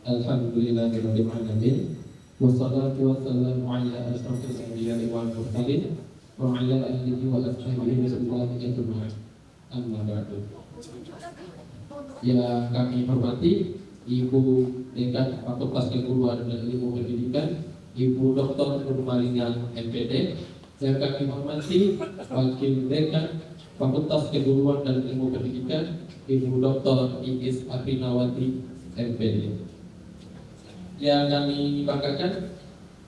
Alhamdulillahirabbil alamin. Wassalatu wassalamu ala asyrofil anbiya'i wal mursalin wa ala alihi wa ashabihi ajma'in. Amma ba'du. Yang kami hormati Ibu Dekan Fakultas Keguruan dan Ilmu Pendidikan, Ibu Dr. Nurmalina MPD. Yang kami hormati Wakil Dekan Fakultas Keguruan dan Ilmu Pendidikan, Ibu Dr. Iis Aprinawati MPD. Yang kami banggakan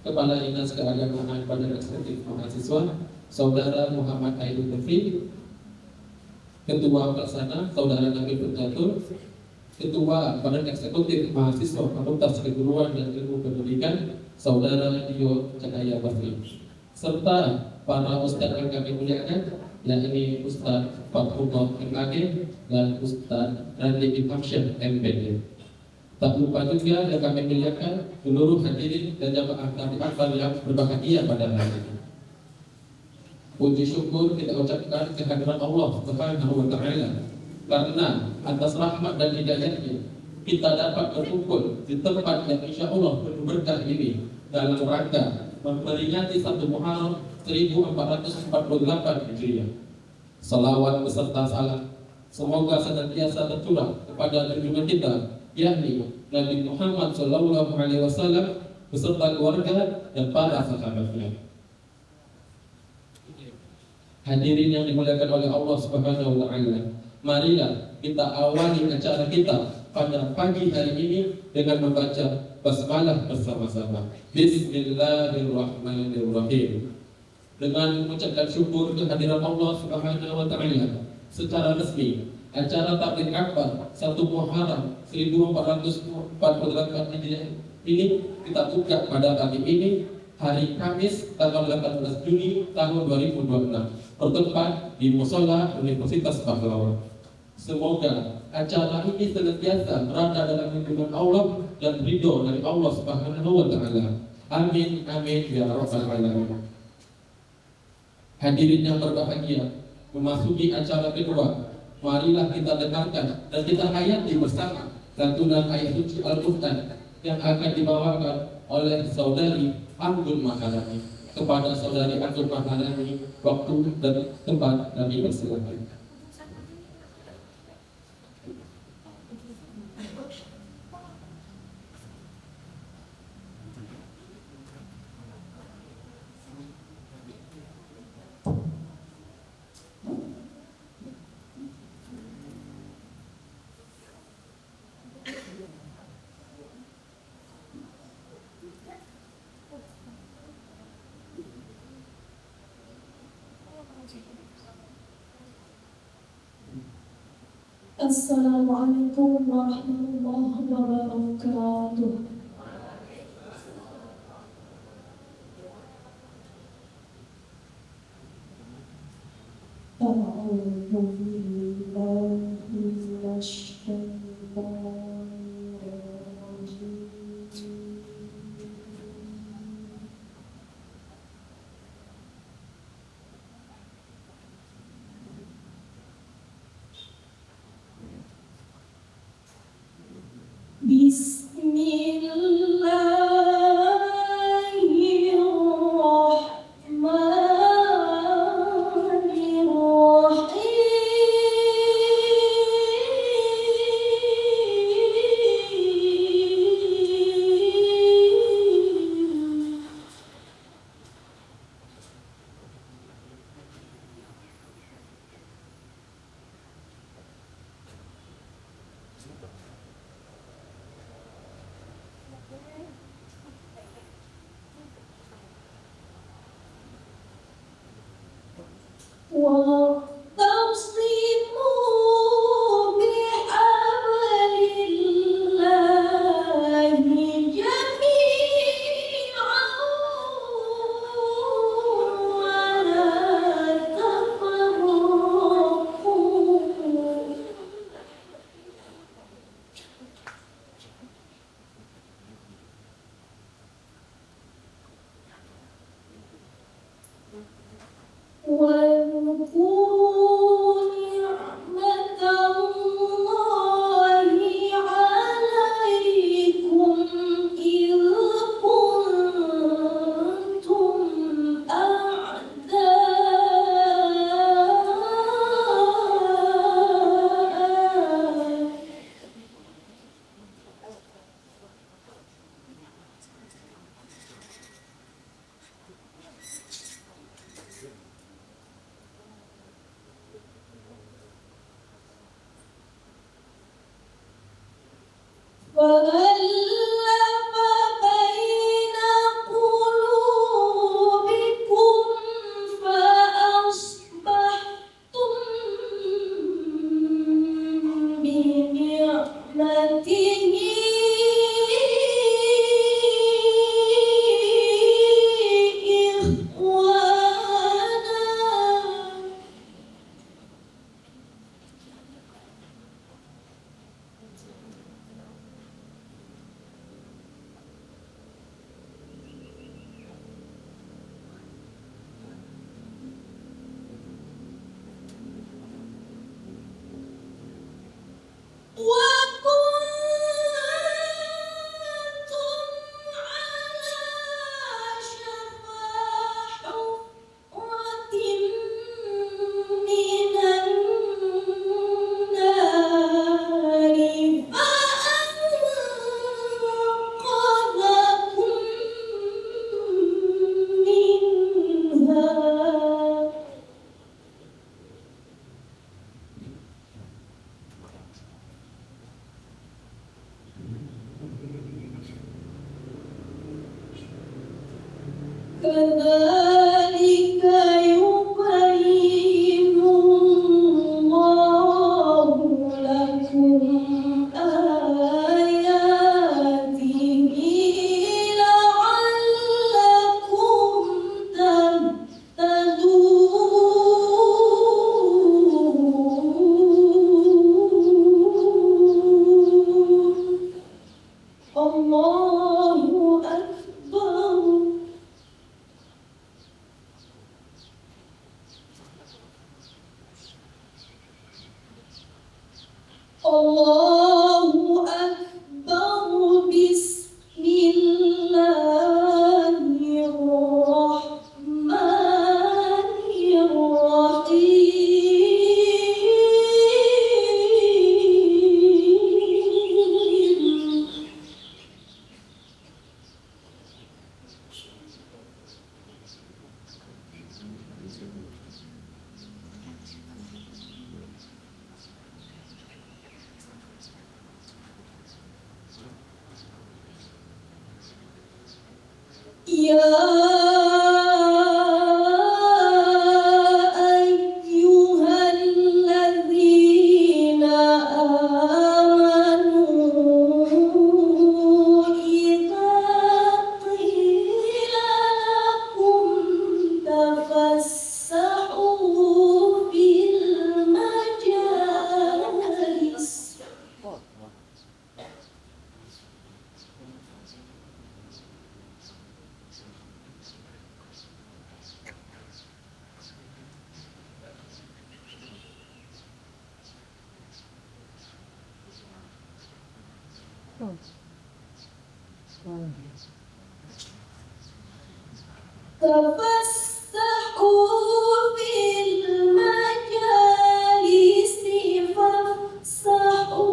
Kepala Dinas Keagamaan Badan Eksekutif Mahasiswa Saudara Muhammad Aidul Tafri, Ketua Pelaksana Saudara Nabil Berdatul, Ketua Badan Eksekutif Mahasiswa Fakultas Keguruan dan Ilmu Pendidikan Saudara Dio Cahaya Basri, serta para ustadz yang kami muliakan, yakni Ustadz Fathullah MAG dan Ustadz Randy Ibn Syekh MPD. Tak lupa juga yang kami muliakan seluruh hadirin dan jamaah taklim akbar yang berbahagia pada hari ini. Puji syukur kita ucapkan kehadiran Allah Subhanahu wa Ta'ala, karena atas rahmat dan hidayahnya kita dapat berkumpul di tempat yang insya Allah penuh berkah ini dalam rangka memperingati 1 Muharram 1448 Hijriah. Salawat beserta salam semoga senantiasa tercurah kepada junjungan kita, yakni Nabi Muhammad SAW beserta keluarga dan para sahabatnya. Hadirin yang dimuliakan oleh Allah Subhanahu wa Ta'ala, marilah kita awali acara kita pada pagi hari ini dengan membaca basmalah bersama-sama. Bismillahirrahmanirrahim. Dengan mengucapkan syukur kehadiran Allah Subhanahu wa Ta'ala, secara resmi acara taklim akbar 1 Muharram 1448 Hijriah ini kita buka pada pagi ini, hari Kamis tanggal 18 Juni tahun 2026, bertempat di Mushola Universitas Pahlawan. Semoga acara ini senantiasa berada dalam lindungan Allah dan ridho dari Allah Subhanahu wa Ta'ala. Amin amin ya rabbal alamin. Hadirin yang berbahagia, memasuki acara kedua, marilah kita dengarkan dan kita hayati bersama lantunan ayat suci Al-Quran yang akan dibawakan oleh saudari Anggun Maharani. Kepada saudari Anggun Maharani, waktu dan tempat kami persilakan. Assalamualaikum warahmatullahi wabarakatuh. A'udzu billahi minasy syaithanir rajim. واذكروا فألف بين قلوبكم فأصبحتم بنعمته إخوانا. وكنتم على شفا حفرة من النار فأنقذكم منها. كذلك يبين الله لكم آياته لعلكم تهتدون. الله أكبر. الله أكبر. بسم الله الرحمن الرحيم. يا أيها الذين آمنوا إذا قيل لكم تفسحوا في المجالس تفسحوا في المجالس فافسحوا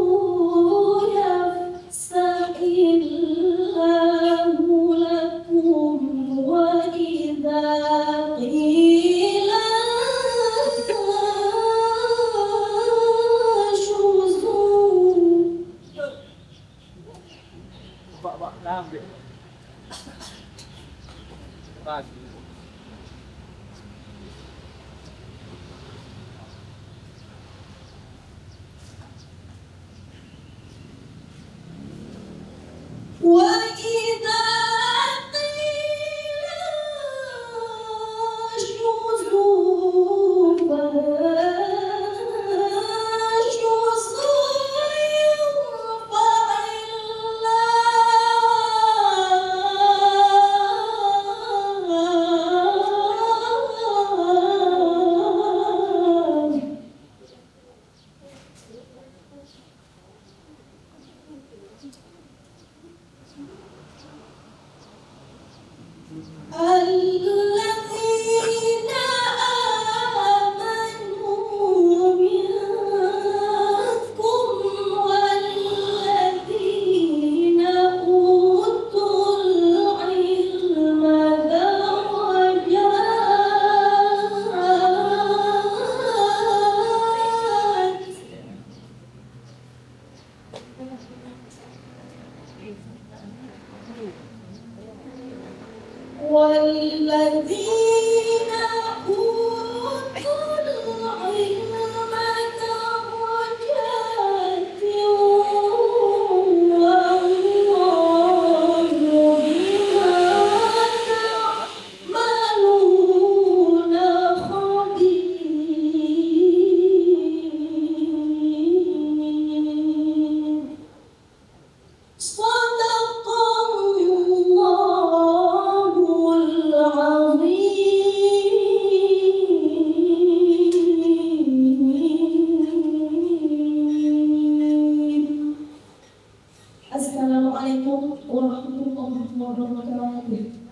يفسح الله لكم. وإذا قيل انشزوا Pak, dah ambil. Pagi. وإذا قيل انشزوا فانشزوا يرفع الله الذين آمنوا منكم والذين أوتوا العلم درجات. والذين أوتوا العلم درجات والله بما تعملون خبير. صدق الله العظيم. Assalamualaikum warahmatullahi wabarakatuh.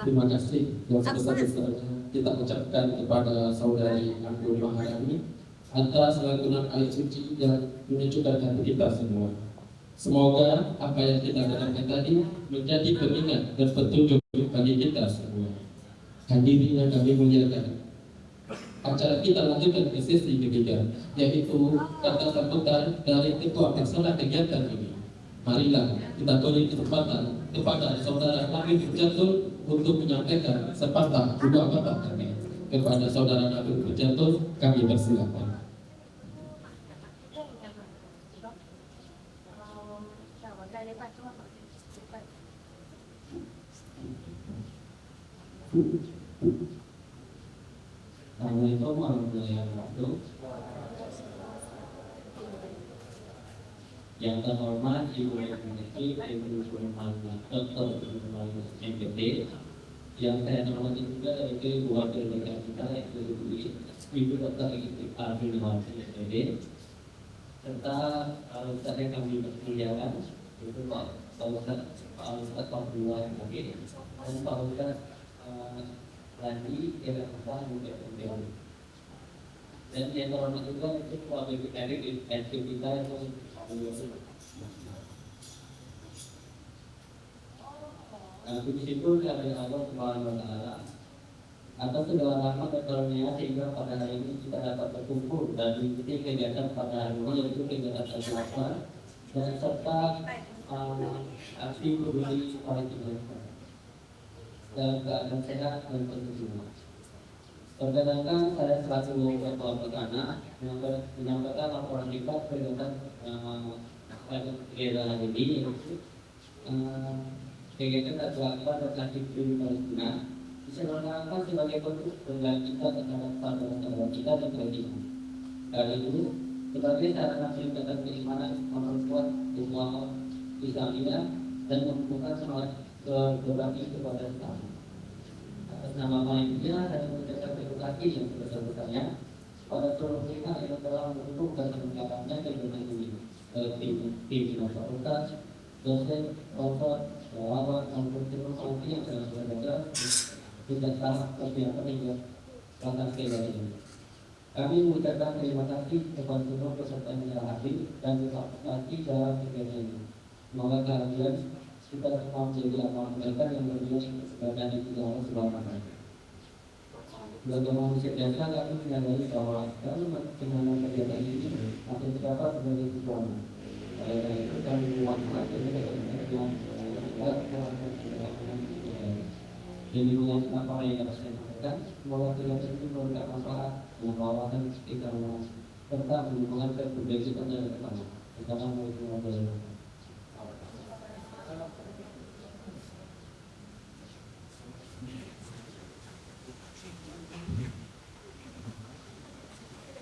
Terima kasih yang sebesar-besarnya kita ucapkan kepada saudari Abdul Maharani atas lantunan ayat suci yang menyejukkan hati kita semua. Semoga apa yang kita dengarkan tadi menjadi pengingat dan petunjuk bagi kita semua. Hadirin yang kami muliakan, acara kita lanjutkan ke sesi ketiga, yaitu kata sambutan dari ketua pelaksana kegiatan ini. Marilah kita beri kesempatan kepada saudara kami Pujatul untuk menyampaikan sepatah dua kata kami. Kepada saudara Nabil Pujatul kami persilakan. Assalamualaikum warahmatullahi wabarakatuh. Yang terhormat Ibu Menteri Ibu Dr. MPT, yang saya hormati juga yaitu Ibu Wakil Dekan kita yaitu Ibu Dr. Arvin Wati SPD, serta Ustaz yang kami muliakan yaitu Pak Ustaz Abdullah Mungkin dan Pak Ustaz Landi yang akan menjadi. Dan yang terhormat juga itu Pak Bibit Erik di kita itu puji syukur kepada Allah Subhanahu wa Ta'ala atas segala rahmat dan karunia sehingga pada hari ini kita dapat berkumpul dan mengikuti kegiatan pada hari ini, yaitu kegiatan Al-Quran dan serta aksi peduli para jenazah dalam keadaan sehat dan penuh semua. Perkenalkan, saya selaku ketua pelaksana menyampaikan laporan kita kegiatan kegiatan ini, yaitu kegiatan Al-Quran dan kasih peduli Palestina diselenggarakan sebagai bentuk penghargaan kita terhadap saudara-saudara kita dan Palestina. Kali ini sebagai sarana meningkatkan keimanan, memperkuat ukhuwah Islamiyah dan membuka semangat berbagi kepada sesama. Atas nama panitia saya mengucapkan terima kasih yang sebesar-besarnya pada seluruh pihak yang telah mendukung dan meningkatkannya kegiatan ini. Tim fakultas, dosen, sponsor, relawan, maupun tim nanti yang telah bekerja tidak salah kegiatan hingga pelaksanaan kegiatan ini. Kami mengucapkan terima kasih kepada seluruh peserta yang telah hadir dan berpartisipasi dalam kegiatan ini. Semoga kehadiran kita semua menjadi amal kebaikan yang bernilai kepada di Allah Subhanahu wa Ta'ala. Sebagai manusia biasa, kami menyadari bahwa dalam melaksanakan kegiatan ini masih terdapat berbagai kekurangan. Oleh karena itu, kami memuatkan yang jadi dengan apa yang dapat saya sampaikan, semoga kegiatan ini memberikan manfaat dan wawasan kita serta menimbulkan kebaikan yang depan. Assalamualaikum warahmatullahi wabarakatuh.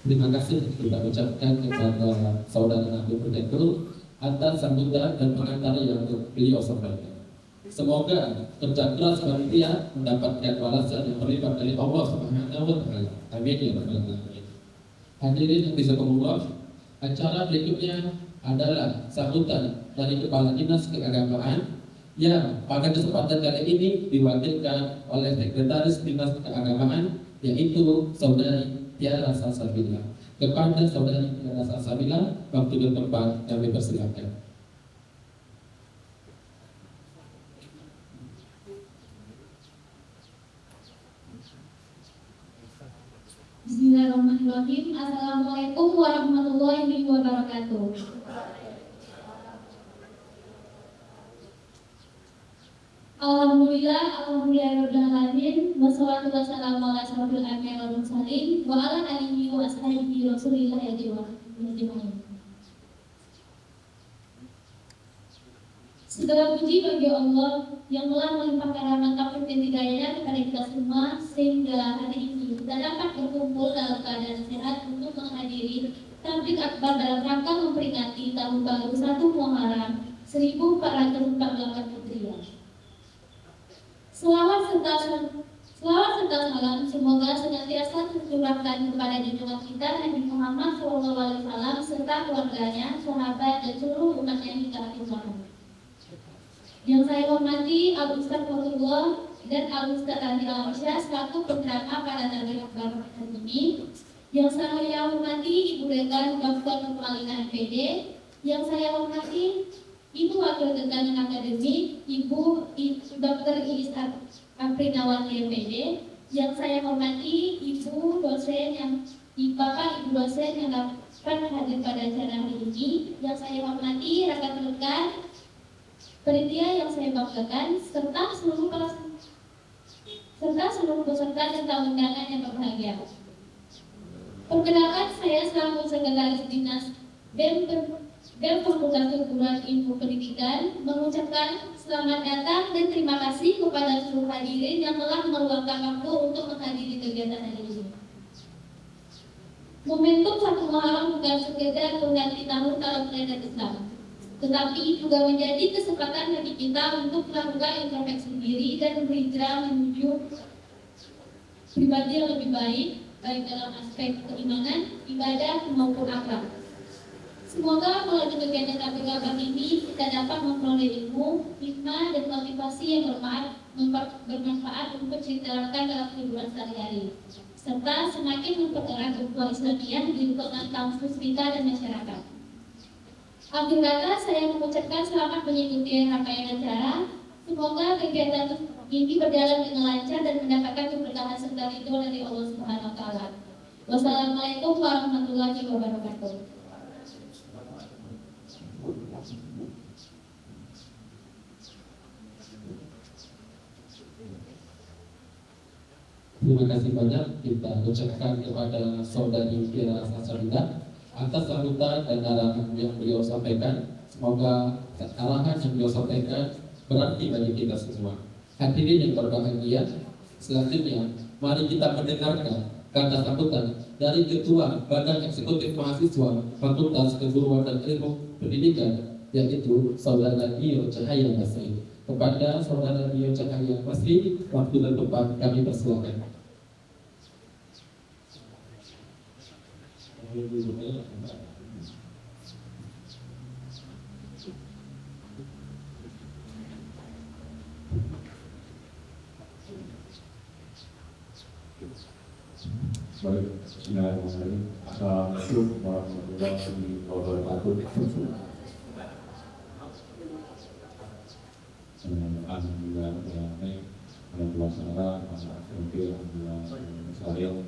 Terima kasih kita ucapkan kepada saudara Nabil Pujatul atas sambutan dan pengantar yang beliau sampaikan. Semoga kerja keras panitia mendapatkan balasan yang berlipat dari Allah Subhanahu wa Ta'ala. Amin ya rabbal alamin. Hadirin yang disakumullah, acara berikutnya adalah sambutan dari Kepala Dinas Keagamaan yang pada kesempatan kali ini diwakilkan oleh Sekretaris Dinas Keagamaan, yaitu Saudari Tiara Salsabila. Kepada Saudari Tiara Salsabila, waktu dan tempat kami persilakan. Bismillahirrahmanirrahim. Assalamualaikum warahmatullahi wabarakatuh. Alhamdulillahirrahmanirrahim. Wassalatu wassalamu ala asyrofil anbiya'i wal mursalin wa ala alihi wa ashabihi rasulillah ajmain. Segala puji bagi Allah yang telah melimpahkan rahmat taufik dan hidayahnya kepada kita semua sehingga hari ini kita dapat berkumpul dalam keadaan sehat untuk menghadiri tabligh akbar dalam rangka memperingati tahun baru 1 Muharram 1448 Hijriah. Selawat serta salam semoga senantiasa tercurahkan kepada junjungan kita Nabi Muhammad SAW serta keluarganya, sahabat dan seluruh umatnya hingga akhir zaman. Yang saya hormati Al Ustaz Fathullah dan Al Ustaz Andi Al-Arsyah selaku penceramah pada tabligh akbar hari ini. Yang saya hormati Ibu Dekan Dr. Nurmalina MPD. Yang saya hormati Ibu Wakil Dekan Akademik, Ibu Dr. Iis Aprinawati MPD. Yang saya hormati Ibu dosen Bapak Ibu dosen yang dapat hadir pada acara hari ini. Yang saya hormati rekan-rekan panitia yang saya banggakan serta seluruh peserta dan tamu undangan yang berbahagia. Perkenalkan, saya selaku Sekretaris Dinas BEM Fakultas Keguruan Ilmu Pendidikan mengucapkan selamat datang dan terima kasih kepada seluruh hadirin yang telah meluangkan waktu untuk menghadiri kegiatan hari ini. Momentum 1 Muharram bukan sekedar mengganti tahun kalender Islam, tetapi juga menjadi kesempatan bagi kita untuk melakukan introspeksi diri dan berhijrah menuju pribadi yang lebih baik, baik dalam aspek keimanan, ibadah maupun akhlak. Semoga melalui kegiatan tabligh akbar ini kita dapat memperoleh ilmu, hikmah dan motivasi yang bermanfaat untuk diterapkan dalam kehidupan sehari-hari, serta semakin mempererat ukhuwah Islamiyah di lingkungan kampus kita dan masyarakat. Akhir kata, saya mengucapkan selamat mengikuti rangkaian acara. Semoga kegiatan ini berjalan dengan lancar dan mendapatkan keberkahan serta ridho dari Allah Subhanahu wa taala. Wassalamualaikum warahmatullahi wabarakatuh. Terima kasih banyak kita ucapkan kepada Saudari Fira Sasarida atas sambutan dan arahan yang beliau sampaikan. Semoga arahan yang beliau sampaikan berarti bagi kita semua. Hadirin yang berbahagia, selanjutnya mari kita mendengarkan kata sambutan dari Ketua Badan Eksekutif Mahasiswa Fakultas Keguruan dan Ilmu Pendidikan, yaitu Saudara Dio Cahaya Basri. Kepada Saudara Dio Cahaya Basri, waktu dan tempat kami persilakan. Baik, bismillahirrahmanirrahim. Assalamualaikum warahmatullahi wabarakatuh. Alhamdulillah, alhamdulillah, alhamdulillah,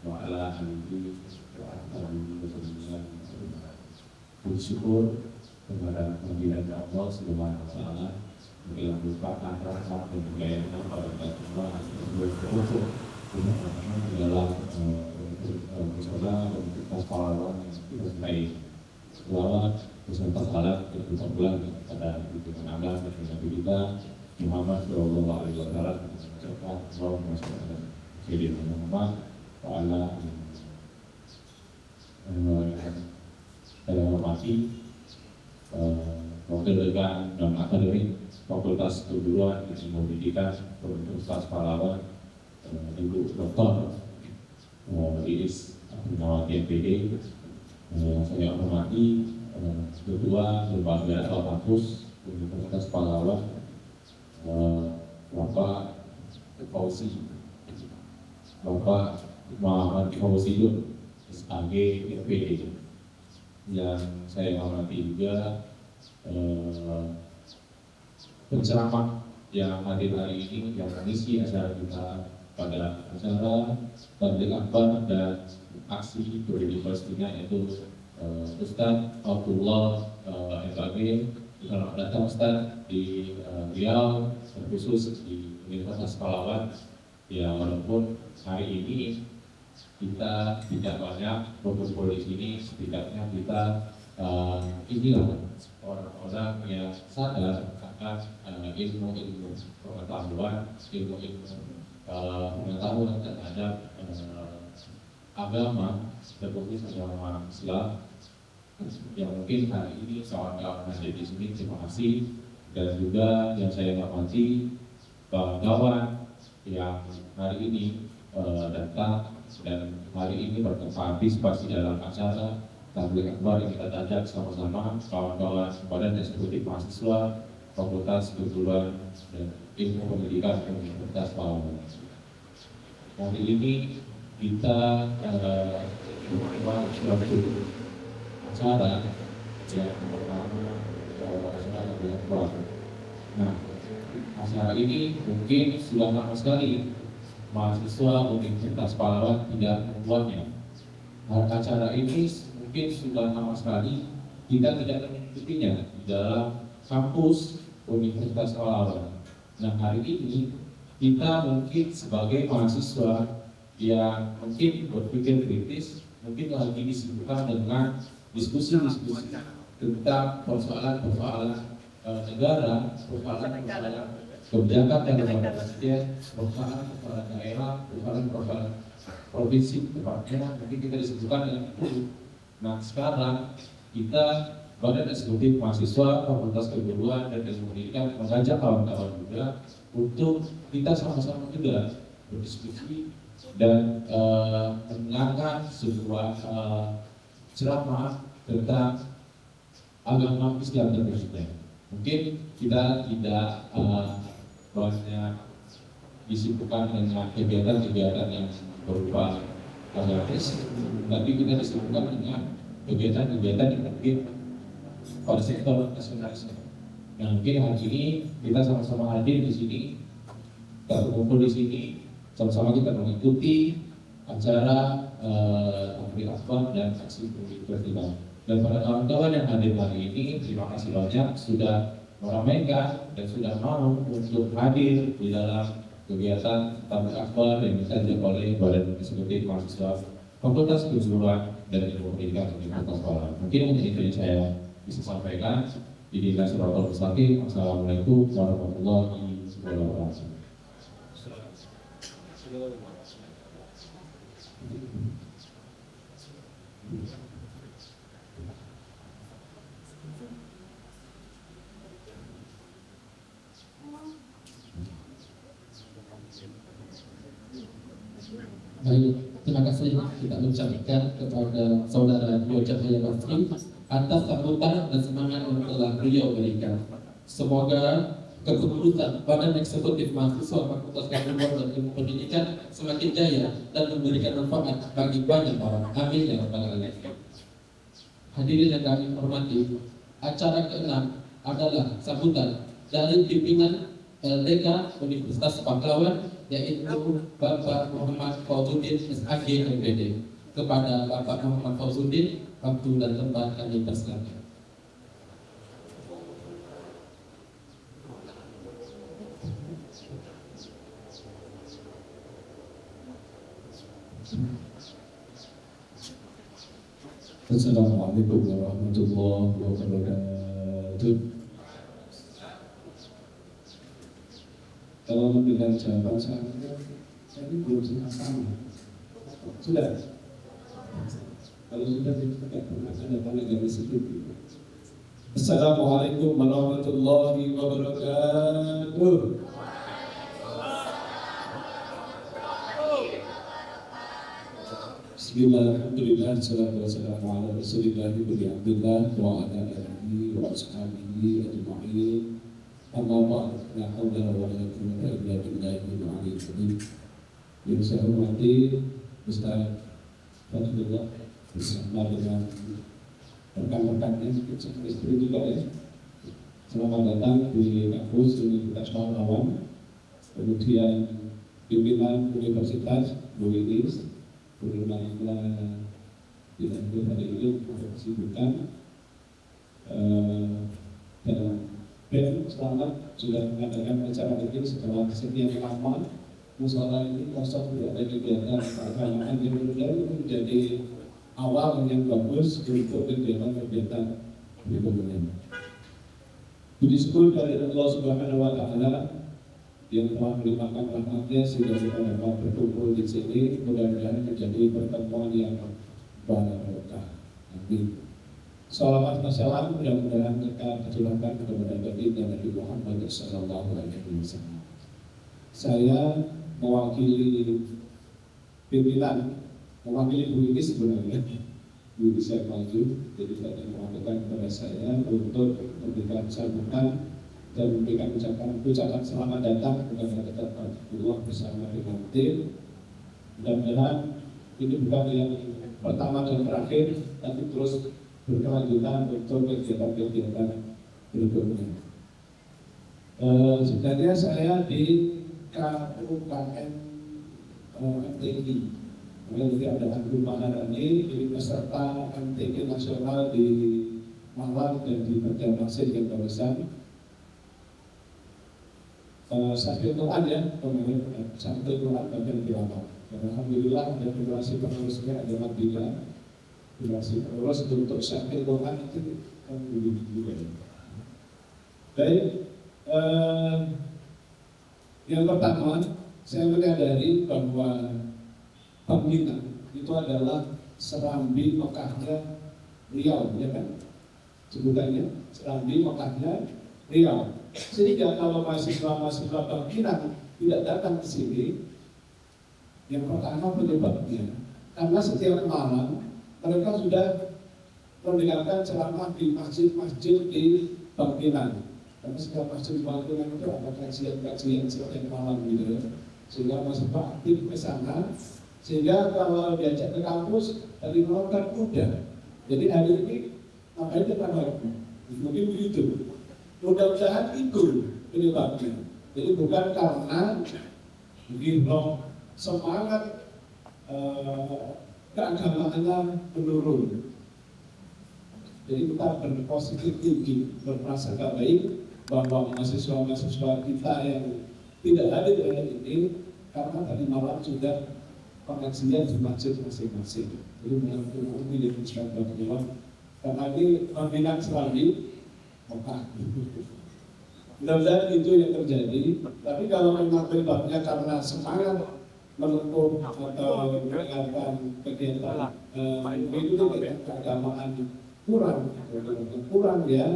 wa ala alihi wa ashabihi. Bersyukur kepada panggilan Allah Subhanahu wa taala yang merupakan rahmat dan hidayah kepada kita semua dalam bersama kita pahlawan yang baik. Selawat beserta salam kita ulang kepada Nabi Nabi kita Muhammad Shallallahu Alaihi Wasallam serta Allahumma shalli ala Sayyidina Muhammad wa ala saya hormati wakil dekan dan akademik Fakultas Keguruan Ilmu Pendidikan Universitas Pahlawan, Ibu Dr. Iis Aprinawati MPD. Saya hormati Ketua Lembaga Kampus Universitas Pahlawan, Bapak Fauzi, Bapak Muhammad Fauziun SAG MPD. Yang saya hormati juga penceramah yang hadir hari ini yang mengisi acara kita pada acara tabligh akbar dan aksi biodiversitinya, yaitu Ustadz Abdullah FAB. Selamat datang Ustadz di Riau, terkhusus di Universitas Pahlawan. Ya, walaupun hari ini kita tidak banyak berkumpul di sini, setidaknya kita inilah orang-orang yang sadar akan ilmu-ilmu pengetahuan, ilmu-ilmu pengetahuan terhadap agama, terkhusus agama Islam. Yang mungkin hari ini kawan-kawan hadir di sini, terima kasih. Dan juga yang saya hormati kawan-kawan yang hari ini datang dan hari ini berpartisipasi dalam acara tabligh akbar yang kita ajak sama-sama kawan-kawan Badan Eksekutif Mahasiswa Fakultas Keguruan dan Ilmu Pendidikan Universitas Pahlawan. Hari ini kita suatu acara yang pertama acara tabligh akbar. Nah, acara ini mungkin sudah lama sekali mahasiswa Universitas Pahlawan tidak membuatnya. Acara ini mungkin sudah lama sekali kita tidak mengikutinya di dalam kampus Universitas Pahlawan. Nah, hari ini kita mungkin sebagai mahasiswa yang mungkin berpikir kritis, mungkin lagi disibukkan dengan diskusi-diskusi tentang persoalan-persoalan negara, persoalan-persoalan kebijakan yang dilakukan presiden, persoalan daerah, persoalan provinsi, tepatnya mungkin kita disebutkan dengan itu. Nah, sekarang kita Badan Eksekutif Mahasiswa Fakultas Keguruan dan Ilmu Pendidikan mengajak kawan-kawan juga untuk kita sama-sama juga berdiskusi dan mendengarkan sebuah ceramah tentang agama Islam terkhususnya. Mungkin kita tidak banyak disibukkan dengan kegiatan-kegiatan yang berupa agamis, tapi kita disibukkan dengan kegiatan-kegiatan yang mungkin pada sektor nasionalisme. Nah, mungkin hari ini kita sama-sama hadir di sini, kita berkumpul di sini, sama-sama kita mengikuti acara tabligh akbar dan aksi biodiversitas. Dan pada kawan-kawan yang hadir hari ini, terima kasih banyak sudah meramaikan dan sudah mau untuk hadir di dalam kegiatan tabligh akbar yang diajak oleh Badan Eksekutif Mahasiswa Fakultas Keguruan dan Ilmu Pendidikan Universitas Pahlawan. Mungkin itu yang saya bisa sampaikan. Bidilah suratul mustaqim. Assalamualaikum warahmatullahi wabarakatuh. Baik, terima kasih kita ucapkan kepada saudara Dio Cahaya Basri atas sambutan dan semangat yang telah beliau berikan. Semoga kepengurusan Badan Eksekutif Mahasiswa Fakultas Keguruan dan Ilmu Pendidikan semakin jaya dan memberikan manfaat bagi banyak orang. Amin ya rabbal alamin. Hadirin yang kami hormati, acara ke-6 adalah sambutan dari pimpinan LDK Universitas Pahlawan, yaitu Bapak Muhammad Fauzuddin SAG MPD. Kepada Bapak Muhammad Fauzuddin, waktu dan tempat kami persilakan. Assalamualaikum warahmatullahi wabarakatuh. Kalau dengan jawaban saya ini belum sama. Sudah. Kalau sudah tidak pernah ada tanya dari situ. Assalamualaikum warahmatullahi wabarakatuh. Bismillahirrahmanirrahim. Assalamualaikum warahmatullahi wabarakatuh. Wa ala alihi wa ashabihi ajma'in. Amma ba'd, la haula wa la quwwata illa billahil aliyyil azim. Yang saya hormati Ustaz Fadlullah bersama dengan rekan-rekannya, istri juga ya. Selamat datang di kampus Universitas Pahlawan. Kemudian pimpinan Universitas Bu Iris, Purnama Dilanjut hari ini untuk kesibukan dan Ben selamat sudah mengadakan acara ini setelah sekian lama musola ini kosong tidak ada kegiatan keagamaan yang menjadi awal yang bagus untuk kegiatan berikutnya. Puji syukur dari Allah Subhanahu Wa Taala yang telah melimpahkan rahmatnya sehingga kita dapat berkumpul di sini, mudah-mudahan menjadi pertemuan yang barokah. Amin. Salawat dan salam mudah-mudahan kita tercurahkan kepada baginda Nabi Muhammad Sallallahu Alaihi Wasallam. Saya mewakili pimpinan, mewakili Bu ini sebenarnya. Bu ini saya maju, jadi saya mengatakan kepada saya untuk memberikan sambutan dan memberikan ucapan selamat datang kepada kita berdua bersama dengan tim. Mudah-mudahan ini bukan yang pertama dan terakhir, tapi terus berkelanjutan untuk kegiatan-kegiatan berikutnya. Sebenarnya saya di KUKM MTQ, jadi ada Abdul Maharani, ini peserta MTQ nasional di Malang dan di Banjarmasin yang kawasan. Sambil Quran ya, kemarin sambil Quran bagian berapa? Alhamdulillah ada generasi penerusnya adalah bila generasi penerus untuk sambil Quran itu juga. Baik, yang pertama saya menyadari bahwa pembina itu adalah Serambi Mekahnya Riau, ya kan? Sebutannya Serambi Mekahnya Riau. Sehingga kalau mahasiswa-mahasiswa pembina tidak datang ke sini, yang pertama penyebabnya karena setiap malam mereka sudah mendengarkan ceramah di masjid-masjid di Bangkinan. Karena setiap masjid di Bangkinan itu ada kajian-kajian setiap malam gitu, sehingga mahasiswa aktif ke sana. Sehingga kalau diajak ke kampus dari malam kan mudah. Jadi hari ini ngapain kita lagi? Mungkin begitu. Mudah-mudahan itu penyebabnya. Jadi bukan karena mungkin semangat keagamaannya menurun. Jadi kita berpositif tinggi, berprasangka baik bahwa mahasiswa-mahasiswa kita yang tidak hadir hari ini karena tadi malam sudah pengajian di masjid masing-masing. Jadi menurut ini karena ini pembinaan Serambi Mekah. Mudah-mudahan itu yang terjadi. Tapi kalau memang penyebabnya karena semangat menempuh atau mendengarkan kegiatan itu keagamaan kurang ya.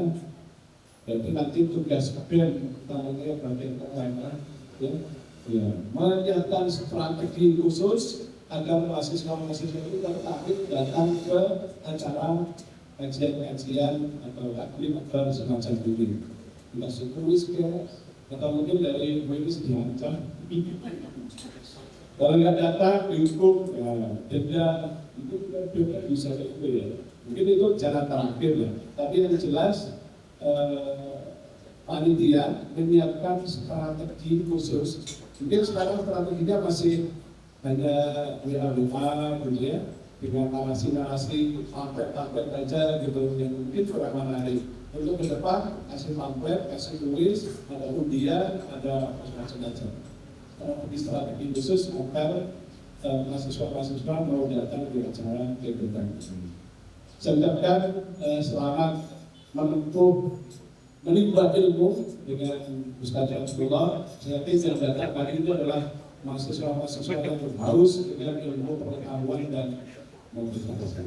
Jadi nanti tugas BEM utamanya bagian keuangan ya menyiapkan strategi khusus agar mahasiswa-mahasiswa itu tertarik datang ke acara kajian-kajian atau taklim atau semacam ini. Kita tulis atau mungkin dari ini diancam. Kalau nggak datang dihukum, ya denda itu juga bisa itu ya. Mungkin itu jalan terakhir ya. Tapi yang jelas panitia menyiapkan strategi khusus. Mungkin sekarang strateginya masih hanya WA gitu ya, dengan narasi-narasi pamflet aja gitu yang mungkin kurang menarik. Untuk ke depan kasih pamflet, kasih tulis, ada undian, ada macam-macam. Strategi khusus agar mahasiswa-mahasiswa mau datang di acara kegiatan ini. Saya ucapkan selamat menimba ilmu dengan Ustaz Abdullah. Saya yakin yang datang hari ini adalah mahasiswa-mahasiswa yang haus dengan ilmu pengetahuan dan motivasi.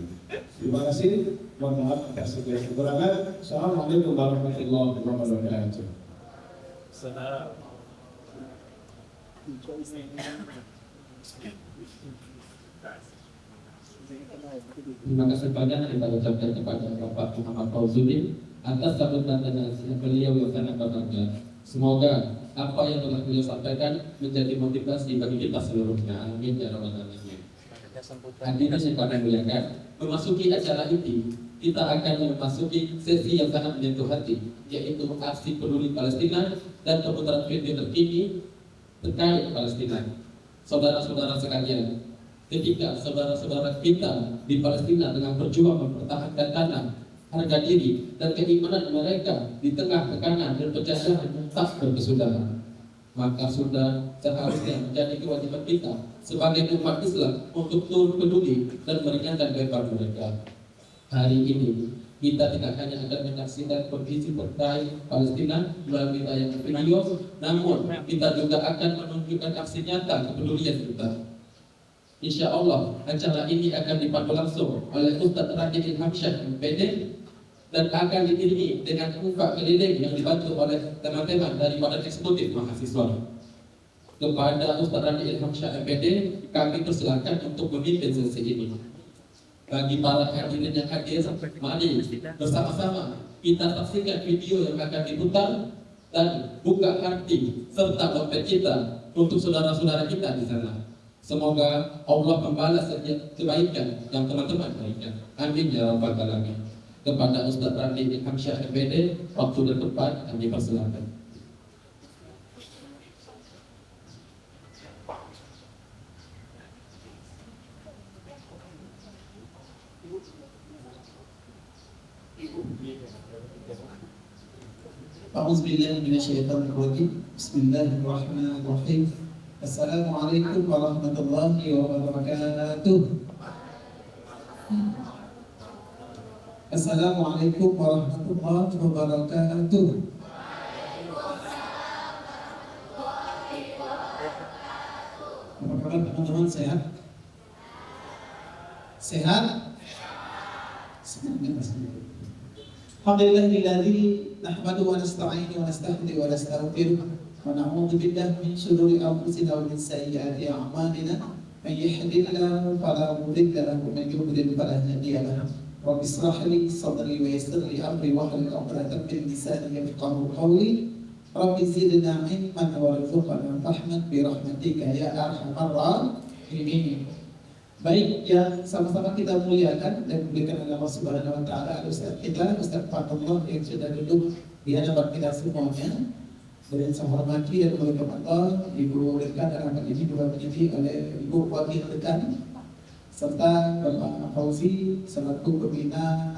Terima kasih. Mohon maaf atas segala kekurangan. Assalamualaikum warahmatullahi wabarakatuh. Terima kasih banyak kita ucapkan kepada Bapak Muhammad Fauzuddin atas sambutan dan nasihat beliau yang sangat berharga. Semoga apa yang telah beliau sampaikan menjadi motivasi bagi kita seluruhnya. Amin ya rabbal alamin. Hadirin yang dimuliakan, memasuki acara ini kita akan memasuki sesi yang sangat menyentuh hati, yaitu aksi peduli Palestina dan keputaran video terkini terkait Palestina. Saudara-saudara sekalian, ketika saudara-saudara kita di Palestina tengah berjuang mempertahankan tanah, harga diri, dan keimanan mereka di tengah tekanan dan penjajahan yang tak berkesudahan, maka sudah seharusnya menjadi kewajiban kita sebagai umat Islam untuk turut peduli dan meringankan beban mereka. Hari ini kita tidak hanya akan menyaksikan kondisi berdaya Palestina melalui tayangan video, namun kita juga akan menunjukkan aksi nyata kepedulian kita. Insya Allah acara ini akan dipandu langsung oleh Ustadz Radin Hamsyah MPD dan akan diiringi dengan ufak keliling yang dibantu oleh teman-teman dari Badan Eksekutif Mahasiswa. Kepada Ustadz Radin Hamsyah MPD, kami persilakan untuk memimpin sesi ini. Bagi para hadirin yang hadir, mari bersama-sama kita saksikan video yang akan diputar dan buka hati serta dompet kita untuk saudara-saudara kita di sana. Semoga Allah membalas kebaikan yang teman-teman berikan. Amin ya rabbal alamin. Kepada Ustadz Radin Hamsyah MPD, waktu dan tempat kami persilakan. أعوذ بالله من الشيطان الرجيم بسم الله الرحمن الرحيم السلام عليكم ورحمة الله وبركاته السلام عليكم ورحمة الله وبركاته. Apa kabar teman-teman, sehat? Sehat? Alhamdulillahilladzi nahmaduhu wa nasta'inuhu wa nastahdihi wa nastaghfiruh wa na'udzu billahi min shururi anfusina wa min sayyiati a'malina man yahdihillahu fala mudilla lahu wa man yudlil fala hadiya lahu. Rabbi ishrah li sadri wa yassir li amri wahlul 'uqdatam min lisani yafqahu qawli. Rabbi zidna ilman warzuqna fahman bi rahmatika ya arhamar rahimin. Baik, yang sama-sama kita muliakan dan muliakan Allah Subhanahu wa taala, Ustaz kita, Ustaz Fatullah yang sudah duduk di hadapan kita semuanya. Dan saya hormati dan muliakan Allah, Ibu Rekan dan anak ini juga diisi oleh Ibu Wakil Rekan serta Bapak Fauzi selaku pembina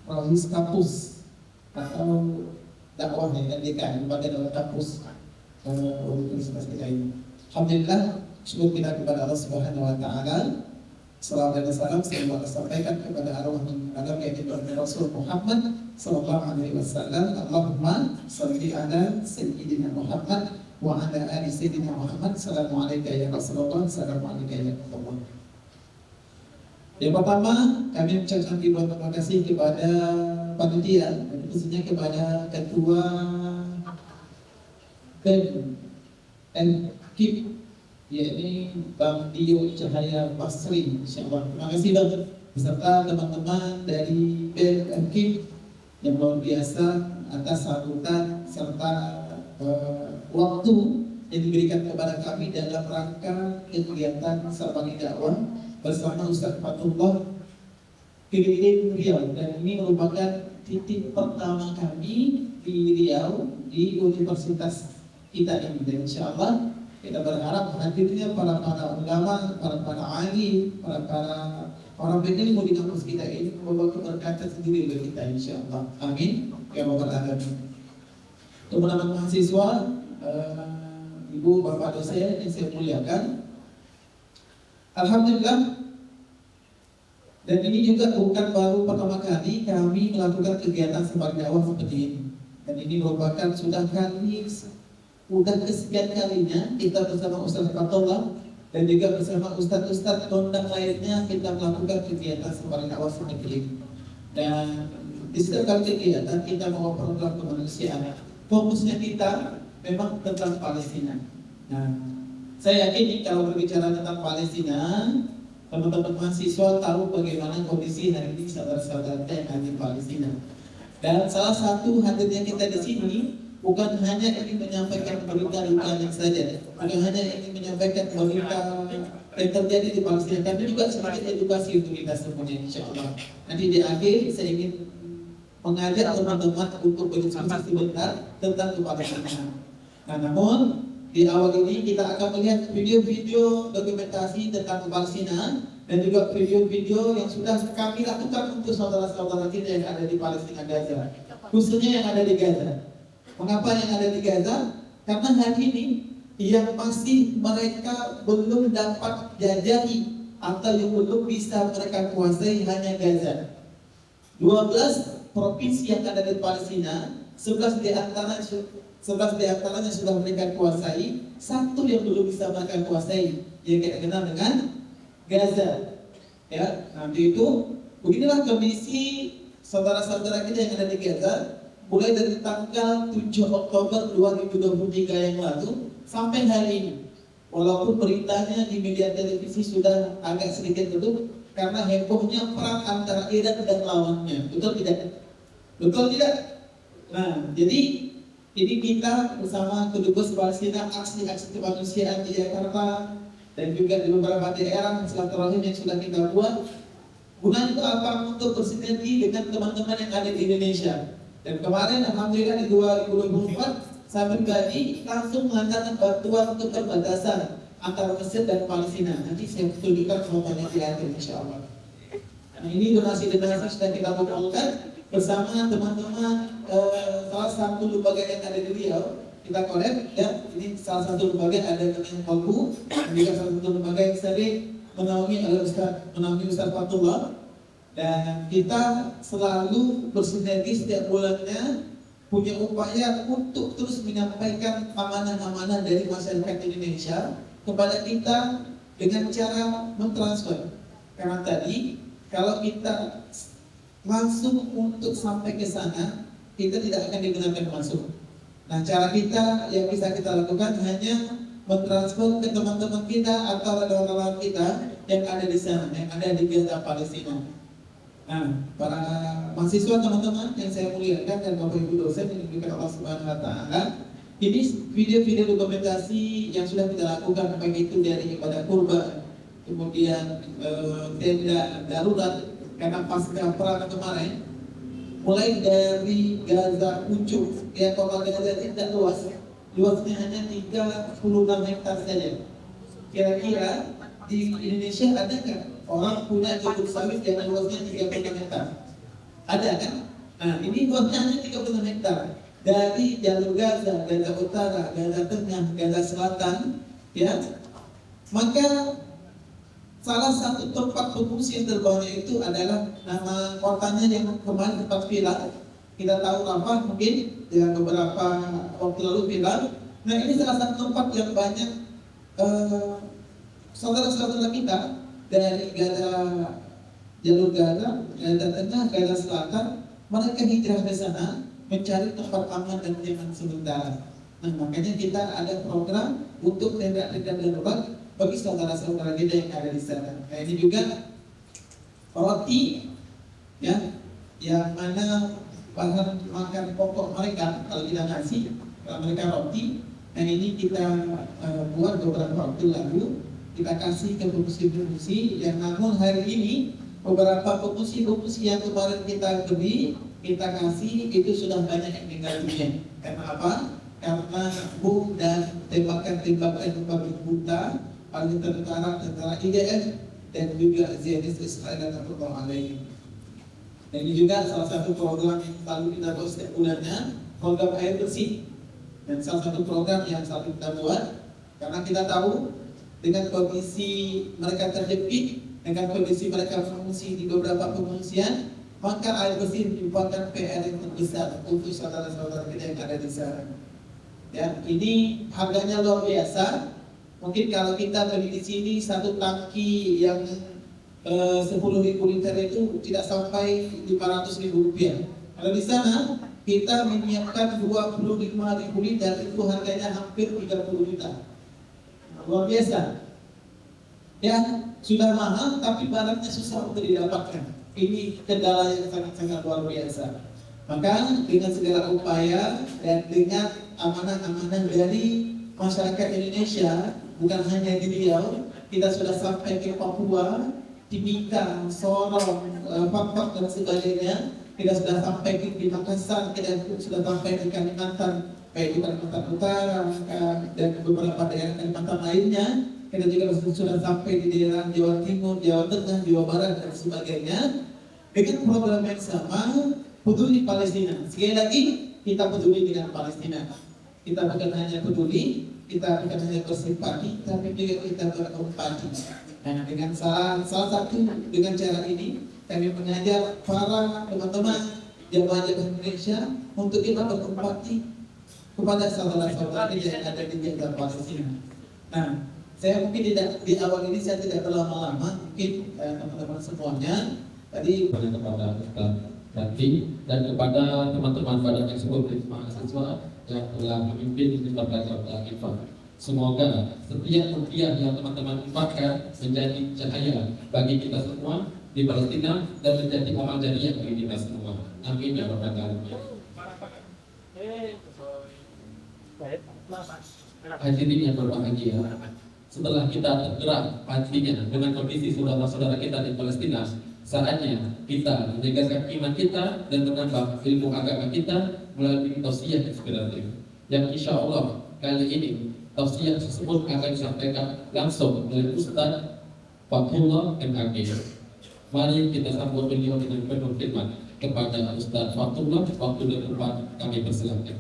Provis Kampus atau dakwah yang DKM pada dalam kampus Universitas kita ini. Alhamdulillah, syukur kita kepada Allah Subhanahu wa taala. Salawat dan salam semoga tersampaikan kepada arwah Nabi yaitu Rasul Muhammad sallallahu alaihi wasallam. Allahumma shalli ala sayyidina Muhammad wa ala ali sayyidina Muhammad. Assalamualaikum ya Rasulullah, assalamualaikum ya Rasulullah. Yang pertama, kami mengucapkan terima kasih kepada panitia dan khususnya kepada ketua BEM KIP, yakni Bang Dio Cahaya Basri. Insyaallah. Terima kasih Bang beserta teman-teman dari BEM KIP yang luar biasa atas sambutan serta waktu yang diberikan kepada kami dalam rangka kegiatan Sabang Dakwah bersama Ustaz Fatullah keliling Riau, dan ini merupakan titik pertama kami di Riau di universitas kita ini. Dan insyaallah kita berharap hadirnya para ulama, para ahli, para orang ilmu di kampus kita ini membawa keberkatan sendiri bagi kita insyaallah. Amin ya rabbal alamin. Teman-teman mahasiswa, ibu bapak dosen yang saya muliakan, alhamdulillah, dan ini juga bukan baru pertama kali kami melakukan kegiatan Sabang Dakwah seperti ini. Dan ini merupakan sudah kesekian kalinya kita bersama Ustaz Fatullah dan juga bersama Ustaz-Ustaz kondang lainnya kita melakukan kegiatan Sabang Dakwah seperti ini. Dan di setiap kali kegiatan kita membawa program kemanusiaan. Fokusnya kita memang tentang Palestina. Nah, saya yakin kalau berbicara tentang Palestina, teman-teman mahasiswa tahu bagaimana kondisi hari ini saudara-saudara yang ada di Palestina. Dan salah satu hadirnya kita di sini bukan hanya ingin menyampaikan berita yang saja, bukan hanya ingin menyampaikan berita yang terjadi di Palestina, tapi juga sedikit edukasi untuk kita semuanya insyaallah. Nanti di akhir saya ingin mengajak teman-teman untuk berdiskusi sebentar tentang Palestina. Nah, namun Di awal ini kita akan melihat video-video dokumentasi tentang Palestina dan juga video-video yang sudah kami lakukan untuk saudara-saudara kita yang ada di Palestina Gaza, khususnya yang ada di Gaza. Mengapa yang ada di Gaza? Karena hari ini yang masih mereka belum dapat jajahi atau yang belum bisa mereka kuasai hanya Gaza. 12 provinsi yang ada di Palestina, 11 di antaranya sudah mereka kuasai, satu yang belum bisa mereka kuasai, yang kita kenal dengan Gaza. Ya, nanti itu beginilah kondisi saudara-saudara kita yang ada di Gaza, mulai dari tanggal 7 Oktober 2023 yang lalu sampai hari ini. Walaupun beritanya di media televisi sudah agak sedikit redup karena hebohnya perang antara Iran dan lawannya, betul tidak? Betul tidak? Nah, jadi ini kita bersama Kedubes Palestina aksi-aksi kemanusiaan di Jakarta dan juga di beberapa daerah silaturahim yang sudah kita buat. Gunanya itu apa? Untuk bersinergi dengan teman-teman yang ada di Indonesia. Dan kemarin alhamdulillah di 2024 saya pribadi langsung menghantarkan bantuan untuk perbatasan antara Mesir dan Palestina. Nanti saya tunjukkan fotonya di akhir insya Allah. Nah, ini donasi-donasi sudah kita kumpulkan bersama teman-teman salah satu lembaga yang ada di Riau. Kita kolek ya, ini salah satu lembaga ada dengan Kolbu, dan juga salah satu lembaga yang sering menaungi Ustaz Fatullah, dan kita selalu bersinergi setiap bulannya punya upaya untuk terus menyampaikan amanah-amanah dari masyarakat Indonesia kepada kita dengan cara mentransfer. Karena tadi kalau kita langsung untuk sampai ke sana, kita tidak akan digunakan masuk. Nah, cara kita yang bisa kita lakukan hanya mentransfer ke teman-teman kita atau relawan kita yang ada di sana, yang ada di Gaza Palestina. Nah, para mahasiswa teman-teman yang saya muliakan dan Bapak Ibu dosen yang diberikan Allah Subhanahu wa taala, ini video-video dokumentasi yang sudah kita lakukan, baik itu dari ibadah kurban, kemudian tenda darurat karena pasca perang kemarin, mulai dari Gaza ujung, ya total Gaza tidak luas, luasnya hanya 36 hektar saja. Kira-kira di Indonesia ada nggak orang punya kebun sawit yang luasnya 36 hektar? Ada kan? Nah, ini luasnya hanya 36 hektar. Dari jalur Gaza, Gaza Utara, Gaza Tengah, Gaza Selatan, ya. Maka salah satu tempat pengungsi yang terbanyak itu adalah nama kotanya yang kemarin tempat villa. Kita tahu apa mungkin dengan beberapa waktu lalu villa. Nah, ini salah satu tempat yang banyak saudara-saudara kita dari Gaza, jalur Gaza, Gaza Tengah, Gaza Selatan, mereka hijrah ke sana mencari tempat aman dan nyaman sementara. Nah, makanya kita ada program untuk tenda-tenda darurat bagi saudara-saudara kita yang ada di sana. Nah, ini juga roti, ya, yang mana bahan makan pokok mereka kalau kita ngasih, kalau mereka roti. Nah, ini kita buat beberapa waktu lalu, kita kasih ke pengungsi-pengungsi yang namun hari ini beberapa pengungsi yang kemarin kita beri, kita kasih itu sudah banyak yang meninggal dunia. Karena apa? Karena bom dan tembakan pabrik buta paling terutama antara IDF dan juga Zionis Israel dan Allah alaihi. Dan ini juga salah satu program yang selalu kita buat setiap bulannya, program air bersih. Dan salah satu program yang selalu kita buat karena kita tahu dengan kondisi mereka terjepit, dengan kondisi mereka mengungsi di beberapa pengungsian, maka air bersih merupakan PR yang terbesar untuk saudara-saudara kita yang ada di sana. Ya, ini harganya luar biasa. Mungkin kalau kita beli di sini satu tangki yang 10.000 liter itu tidak sampai 500.000 rupiah. Kalau di sana kita menyiapkan 25.000 liter itu harganya hampir 30 juta. Luar biasa. Ya, sudah mahal tapi barangnya susah untuk didapatkan. Ini kendala yang sangat-sangat luar biasa. Maka dengan segala upaya dan dengan amanah-amanah dari masyarakat Indonesia, bukan hanya di Riau, kita sudah sampai ke Papua, Timika, Sorong, Papua dan sebagainya. Kita sudah sampai di Makassar, kita sudah sampai di Kalimantan baik di Kalimantan Utara dan beberapa daerah Kalimantan lainnya. Kita juga sudah sampai di daerah Jawa Timur, Jawa Tengah, Jawa Barat dan sebagainya dengan program yang sama, peduli Palestina. Sekali lagi kita peduli dengan Palestina. Kita bukan hanya peduli, kita bukan hanya bersimpati, tapi juga kita berempati. Nah, dengan salah satu dengan cara ini kami mengajak para teman-teman jamaah Indonesia untuk kita berempati kepada saudara-saudara yang ada di negara Palestina. Nah, saya mungkin tidak di awal ini saya tidak berlama-lama, mungkin teman-teman semuanya tadi kepada Ustaz Ranti dan kepada teman-teman badan eksekutif mahasiswa yang telah memimpin di berbagai event. Semoga setiap rupiah yang teman-teman infakkan menjadi cahaya bagi kita semua di Palestina dan menjadi amal jariah bagi kita semua. Amin ya rabbal alamin. Hadirin yang berbahagia, setelah kita tergerak pastinya dengan kondisi saudara-saudara kita di Palestina, saatnya kita menjaga iman kita dan menambah ilmu agama kita melalui tausiah inspiratif. Yang insya Allah kali ini tausiah tersebut akan disampaikan langsung oleh Ustaz Fathullah MAG. Mari kita sambut beliau dengan penuh khidmat. Kepada Ustaz Fathullah, waktu dan tempat kami persilakan.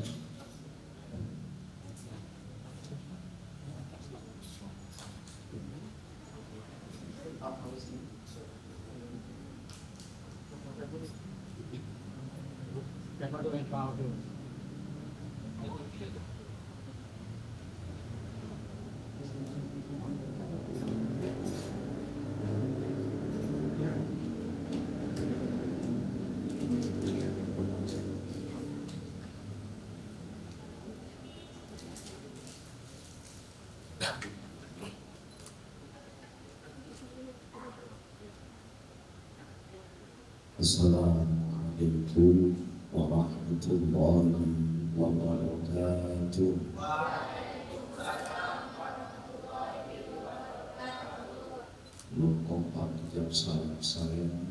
Assalamualaikum warahmatullahi wabarakatuh. Kompak jawab salam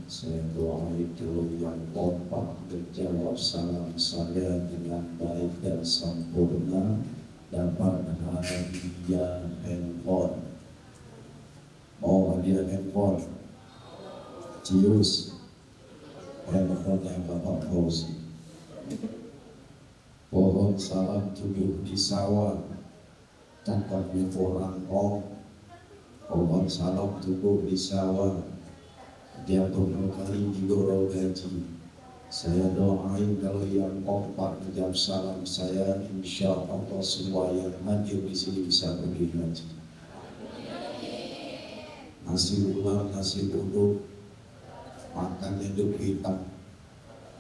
saya doai kalau yang kompak menjawab salam saya dengan baik dan sempurna dapat hadiah handphone. Mau hadiah handphone? Cius handphone yang Bapak Fauzi. Pohon salam tumbuh di sawah tanpa orang pohon salam tumbuh di sawah dia beberapa kali digorol gaji. Saya doain kalau yang kompak menjawab salam saya, insya Allah semua yang hadir di sini bisa pergi haji. Nasi ulam, nasi uduk, makan yang duduk hitam,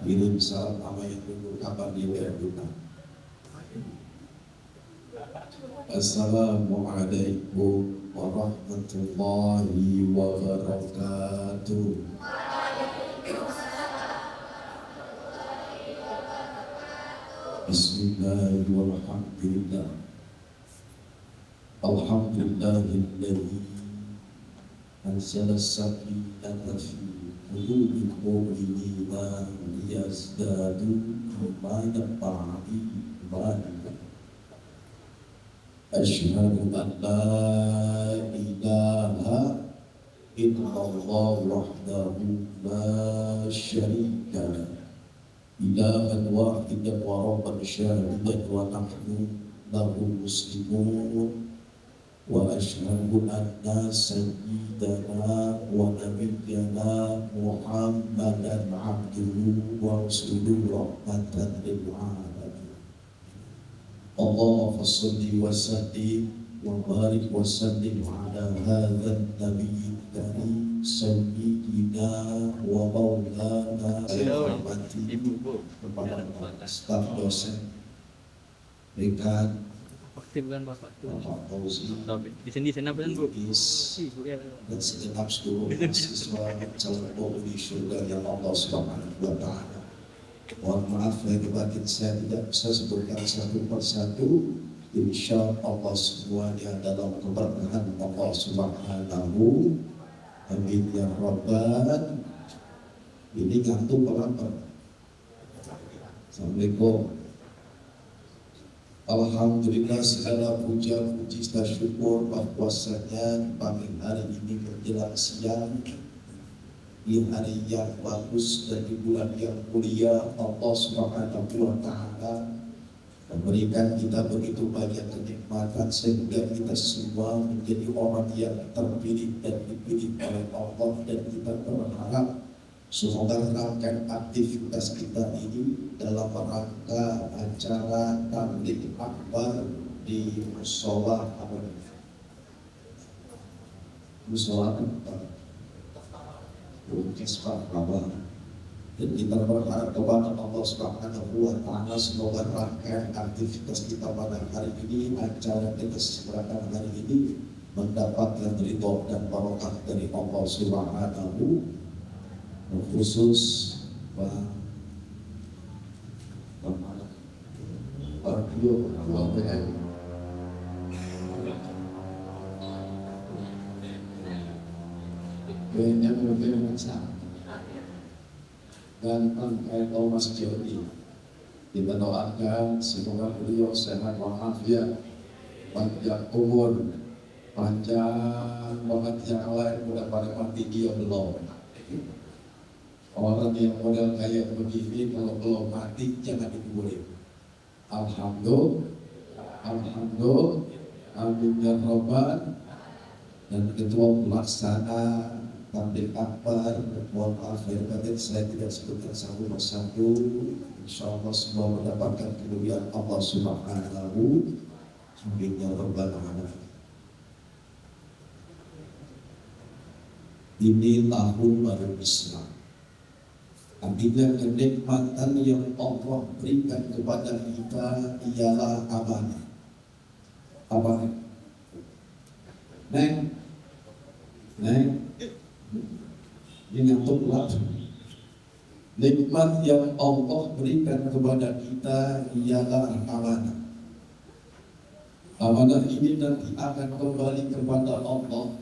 kirim salam sama yang duduk kapan dia berduka. Assalamualaikum warahmatullahi wabarakatuh. Bismillahirrahmanirrahim. Alhamdulillahilladzi anzala as-sakinata fi qulubil mu'minina liyazdadu imanan ma'a imanihim. Asyhadu an la ilaha illallah wahdahu la syarika lahu ilahan wahidan wa rabban syahidan wa nahnu lahu muslimun wa asyhadu anna sayyidana wa nabiyyana Muhammadan abduhu wa rasuluhu rahmatan lil alamin. Allahumma shalli wa sallim wa barik wa sallim ala hadzal nabiyil karim sayyidina wa maulana kepada staf dosen dekan Aktifkan Bapak tu. Bapak Fauzi Di sini sana pun Bu. dan segenap seluruh mahasiswa calon penghuni surga yang Allah Subhanahu wa Ta'ala. Mohon maaf lahir batin saya tidak bisa sebutkan satu persatu. Insya Allah semuanya dalam keberkahan Allah Subhanahu. Amin ya Rabbal. Ini ngantuk apa? Assalamualaikum. Alhamdulillah segala puja puji dan syukur bahwasanya pagi hari ini menjelang siang di hari yang bagus dan di bulan yang mulia, Allah Subhanahu wa Ta'ala memberikan kita begitu banyak kenikmatan sehingga kita semua menjadi orang yang terpilih dan dipilih oleh Allah, dan kita berharap semoga rangkaian aktivitas kita ini dalam rangka acara tabligh akbar di musola dan kita berharap kepada Allah Subhanahu wa Ta'ala semoga rangkaian aktivitas kita pada hari ini, acara kita kesempatan hari ini mendapatkan ridho dan barokah dari Allah Subhanahu, khusus dan NU Mas Jody, kita doakan semoga beliau sehat walafiat, panjang umur, panjang banget, yang lain udah pada mati, dia belum. Orang yang model kayak begini kalau belum mati jangan dikuburin. Alhamdulillah, amin ya Rabbal. Dan ketua pelaksana tabligh akbar, mohon maaf ya batin saya tidak sebutkan satu persatu. Insyaallah semua mendapatkan kemuliaan Allah Subhanahu. Amin ya Rabbal alamin. Ini tahun baru Islam. Artinya kenikmatan yang Allah berikan kepada kita ialah amanah. Amanah. Neng, ini untuk nikmat yang Allah berikan kepada kita ialah amanah. Amanah ini nanti akan kembali kepada Allah,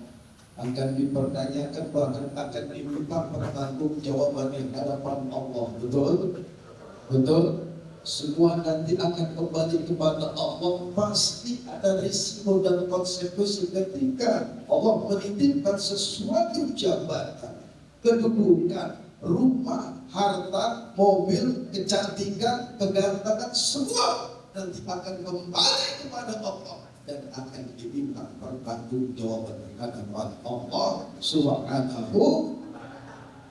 akan dipertanyakan, bahkan akan diminta pertanggungjawaban di hadapan Allah. Betul? Betul? Semua nanti akan kembali kepada Allah. Pasti ada risiko dan konsekuensi ketika Allah menitipkan sesuatu jabatan, kedudukan, rumah, harta, mobil, kecantikan, kegantengan, semua nanti akan kembali kepada Allah dan akan diminta pertanggungjawaban hadapan Allah Subhanahu.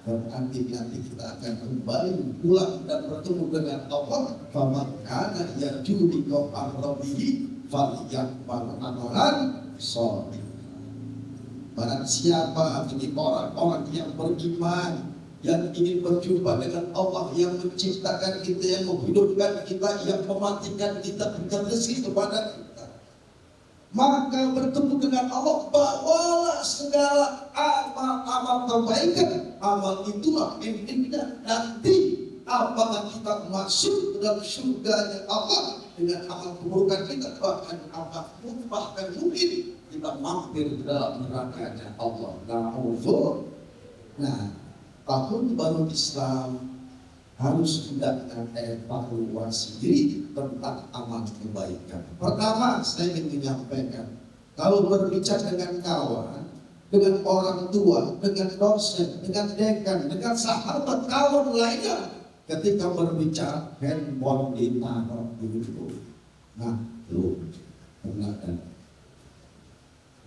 Berarti nanti kita akan kembali pulang dan bertemu dengan Allah. Faman kana yarju liqa'a rabbih falyamal amalan shalih. Barang siapa menjadi orang-orang yang beriman, yang ingin berjumpa dengan Allah yang menciptakan kita, yang menghidupkan kita, yang mematikan kita, berikan rezeki kepada kita, maka bertemu dengan Allah, bawalah segala amal-amal kebaikan. Amal itulah pimpinan nanti apabila kita masuk ke dalam surganya Allah. Dengan amal keburukan kita, bahkan mungkin kita mampir ke dalam nerakanya Allah. Nah, tahun baru Islam harus hendaknya evaluasi diri tentang amal kebaikan. Pertama, saya ingin menyampaikan, kalau berbicara dengan kawan, dengan orang tua, dengan dosen, dengan dekan, dengan sahabat kawan lainnya, ketika berbicara handphone ditaruh dulu. Nah, lu pernah kan?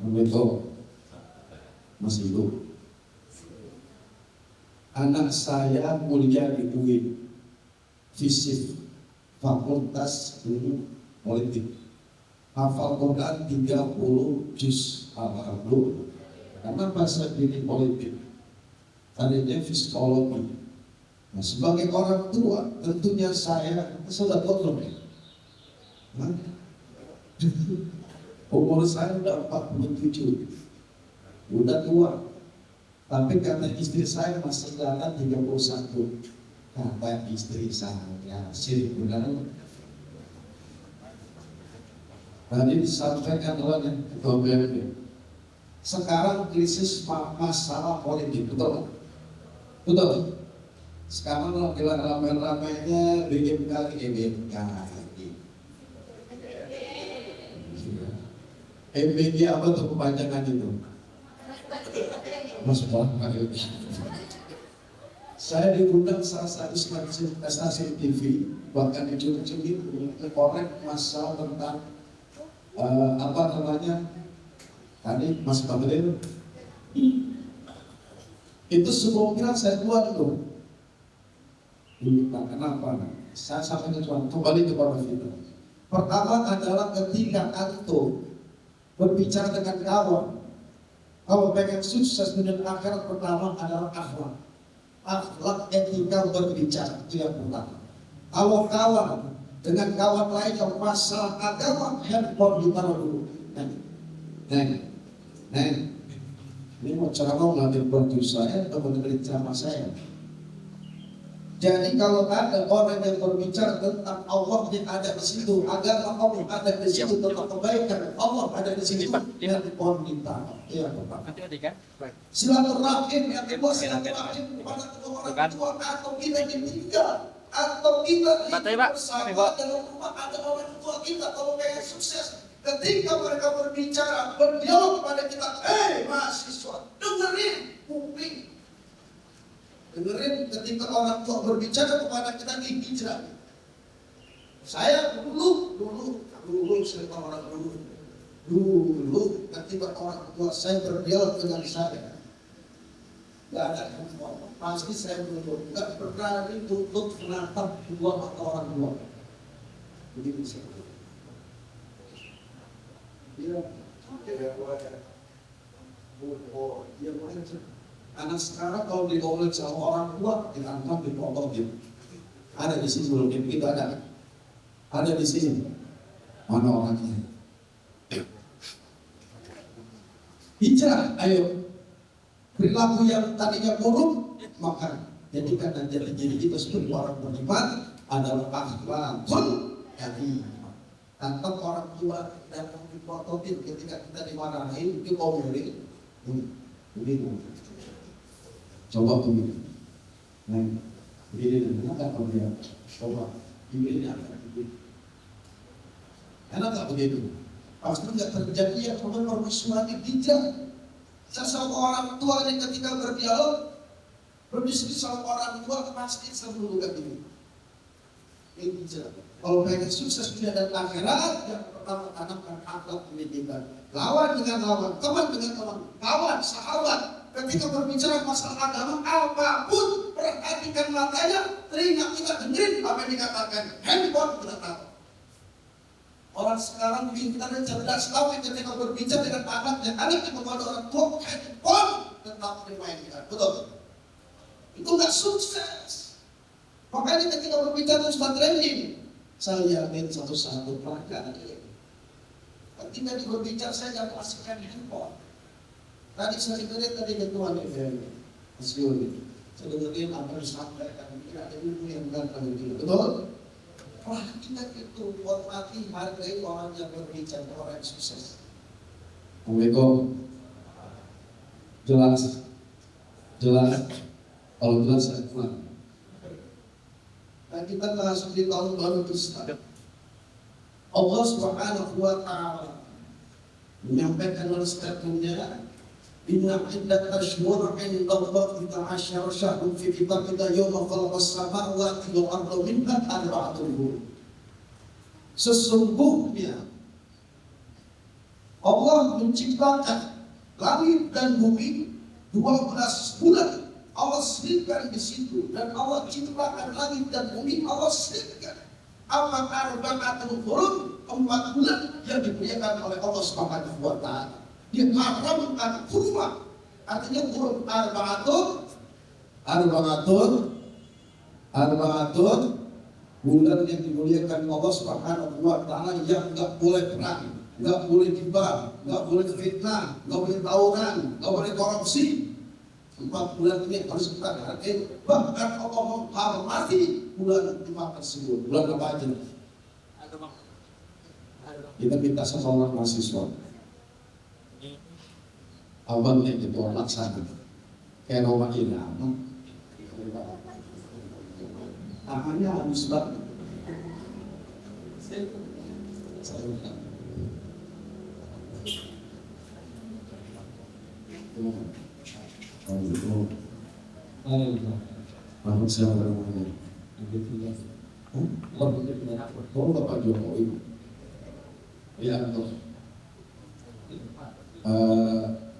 Itu masih hidup. Anak saya kuliah di UIN, FISIP, Fakultas Ilmu Politik. Hafal Quran 30 juz al-Hamdulillah. Karena bahasa diri politik, tadinya psikologi. Nah, sebagai orang tua, tentunya saya sudah belum ya. Umur saya udah 47, udah tua. Tapi karena istri saya masih jalan 31, kata istri saya, sirik benar. Tadi disampaikan oleh Ketua BMP. Sekarang krisis masalah politik, betul? Betul. Sekarang lagi ramai-ramainya bikin kali. MPD apa tuh kepanjangan itu? Mas Pak, saya diundang salah satu stasiun TV, bahkan dicuri-curi korek masalah tentang apa namanya tadi Mas Bahlil itu semua kira saya buat loh. Kenapa? Saya sampaikan cuma kembali kepada kita. Pertama adalah ketika antum berbicara dengan kawan, kalau pengen sukses dunia akhirat, pertama adalah akhlak. Akhlak etika berbicara itu yang pertama. Kalau kawan dengan kawan lain yang masalah agama, handphone ditaruh dulu. Neng, ini mau ceramah ngambil baju saya atau mendengar ceramah saya? Jadi kalau ada orang yang berbicara tentang Allah yang ada di situ, agama Allah ada di situ, tentang kebaikan Allah ada di situ, handphone ditaruh. Iya, Bapak. Nanti ada kan? Baik. Silaturahim yang kedua, silaturahim kepada kedua orang tua atau kita ditinggal atau kita bersama dalam rumah ada orang tua kita. Kalau pengen sukses, ketika mereka berbicara, berdialog kepada kita, mahasiswa, dengerin, kuping. Dengerin ketika orang tua berbicara kepada kita di hijrah. Saya dulu saya orang dulu ketika orang tua saya berdialog dengan saya, nggak ada pasti saya dulu nggak berani tutup menatap dua mata orang tua. Begitu sih. Dia anak sekarang kalau diomongin sama orang tua ditangkap dipotong gitu. Ada di sini belum itu ada di sini. Mana orangnya? Hijrah, ayo. Perilaku yang tadinya buruk, maka jadikan dan jadi kita sebagai orang beriman adalah akhlakun yang tantang orang tua dan dipototin ketika kita dimarahin, itu omelin, begitu. Coba begini, begini, enak apa dia? Coba, begini apa? Enak tak begitu? Pasti nggak terjadi yang namanya permusuhan di hijrah. Sesama orang tua ini ketika berdialog, berdiskusi sama orang tua pasti selalu kayak gini. Ini hijrah. Kalau pengen sukses dunia dan akhirat, yang pertama tanamkan akhlak pendidikan. Lawan dengan lawan, teman dengan teman, kawan, sahabat. Ketika berbicara masalah agama, apapun perhatikan matanya, telinga kita dengerin apa yang dikatakan, handphone kita tahu. Orang sekarang pintar dan cerdas tahu ketika berbicara dengan anaknya kepada orang tua, handphone tetap dimainkan, betul? Itu nggak sukses. Makanya ketika berbicara Ustaz training, saya yakin satu-satu pelanggan. Ketika berbicara saya jangan kasihkan handphone. Tadi saya dengar tadi ketua DPR, Mas Yuri, saya dengerin apa yang disampaikan, tidak ada ilmu yang datang itu, betul? Wah, kita itu hormati, hargai orang yang berbicara, orang yang sukses. Assalamualaikum. Jelas. Kalau jelas saya pulang. Dan kita langsung di tahun baru Kristen. Allah Subhanahu wa Ta'ala menyampaikan dalam statementnya, Inna iddat ashhur 'inda Allahi 12 syahrun fi kitabillah yawma khalaqas samawati wal arda minha arba'atun hurum. Sesungguhnya Allah menciptakan langit dan bumi 12 bulan. Allah selipkan di situ dan Allah ciptakan langit dan bumi, Allah selipkan. Apa arba'atun hurum? 4 bulan yang dimuliakan oleh Allah Subhanahu wa Ta'ala. Diharamkan hurma, artinya hurum arba'atun bulan yang dimuliakan Allah Subhanahu wa Ta'ala, yang nggak boleh perang, nggak boleh tiba, nggak boleh fitnah, nggak boleh tawuran, nggak boleh korupsi. 4 bulan ini harus kita hargai. Bahkan Allah menghormati bulan 5 tersebut. Bulan apa aja? Kita minta sama orang mahasiswa. Abang yang itu laksana, kayak nomor ini tangannya halus banget. Kalau itu, Ahmad siapa namanya? Oh, Bapak Jokowi. Ya, untuk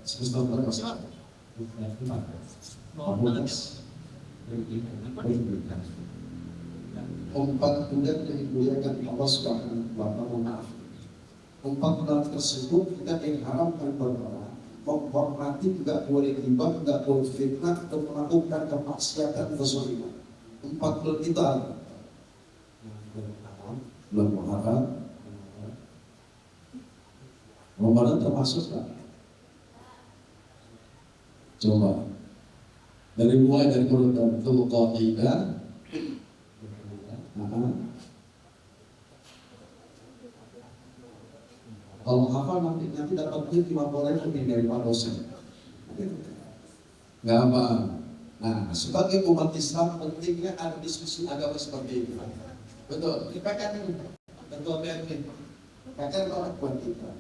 semesta berapa? Empat bulan yang dimuliakan Allah Subhanahu wa Ta'ala. 4 bulan tersebut kita diharamkan berperang, menghormati, tidak boleh riba, tidak boleh fitnah, dan melakukan kemaksiatan kezaliman. 4 bulan kita bulan Muharram, Ramadan termasuk kan? Coba dari mulai dari bulan Dzulqa'dah, kalau hafal nanti dapat duit 50.000 lebih dari Pak dosen. Nggak apa. Nah, sebagai umat Islam pentingnya ada diskusi agama seperti itu. Betul. Kita kan betul ini. Kata orang buat kita.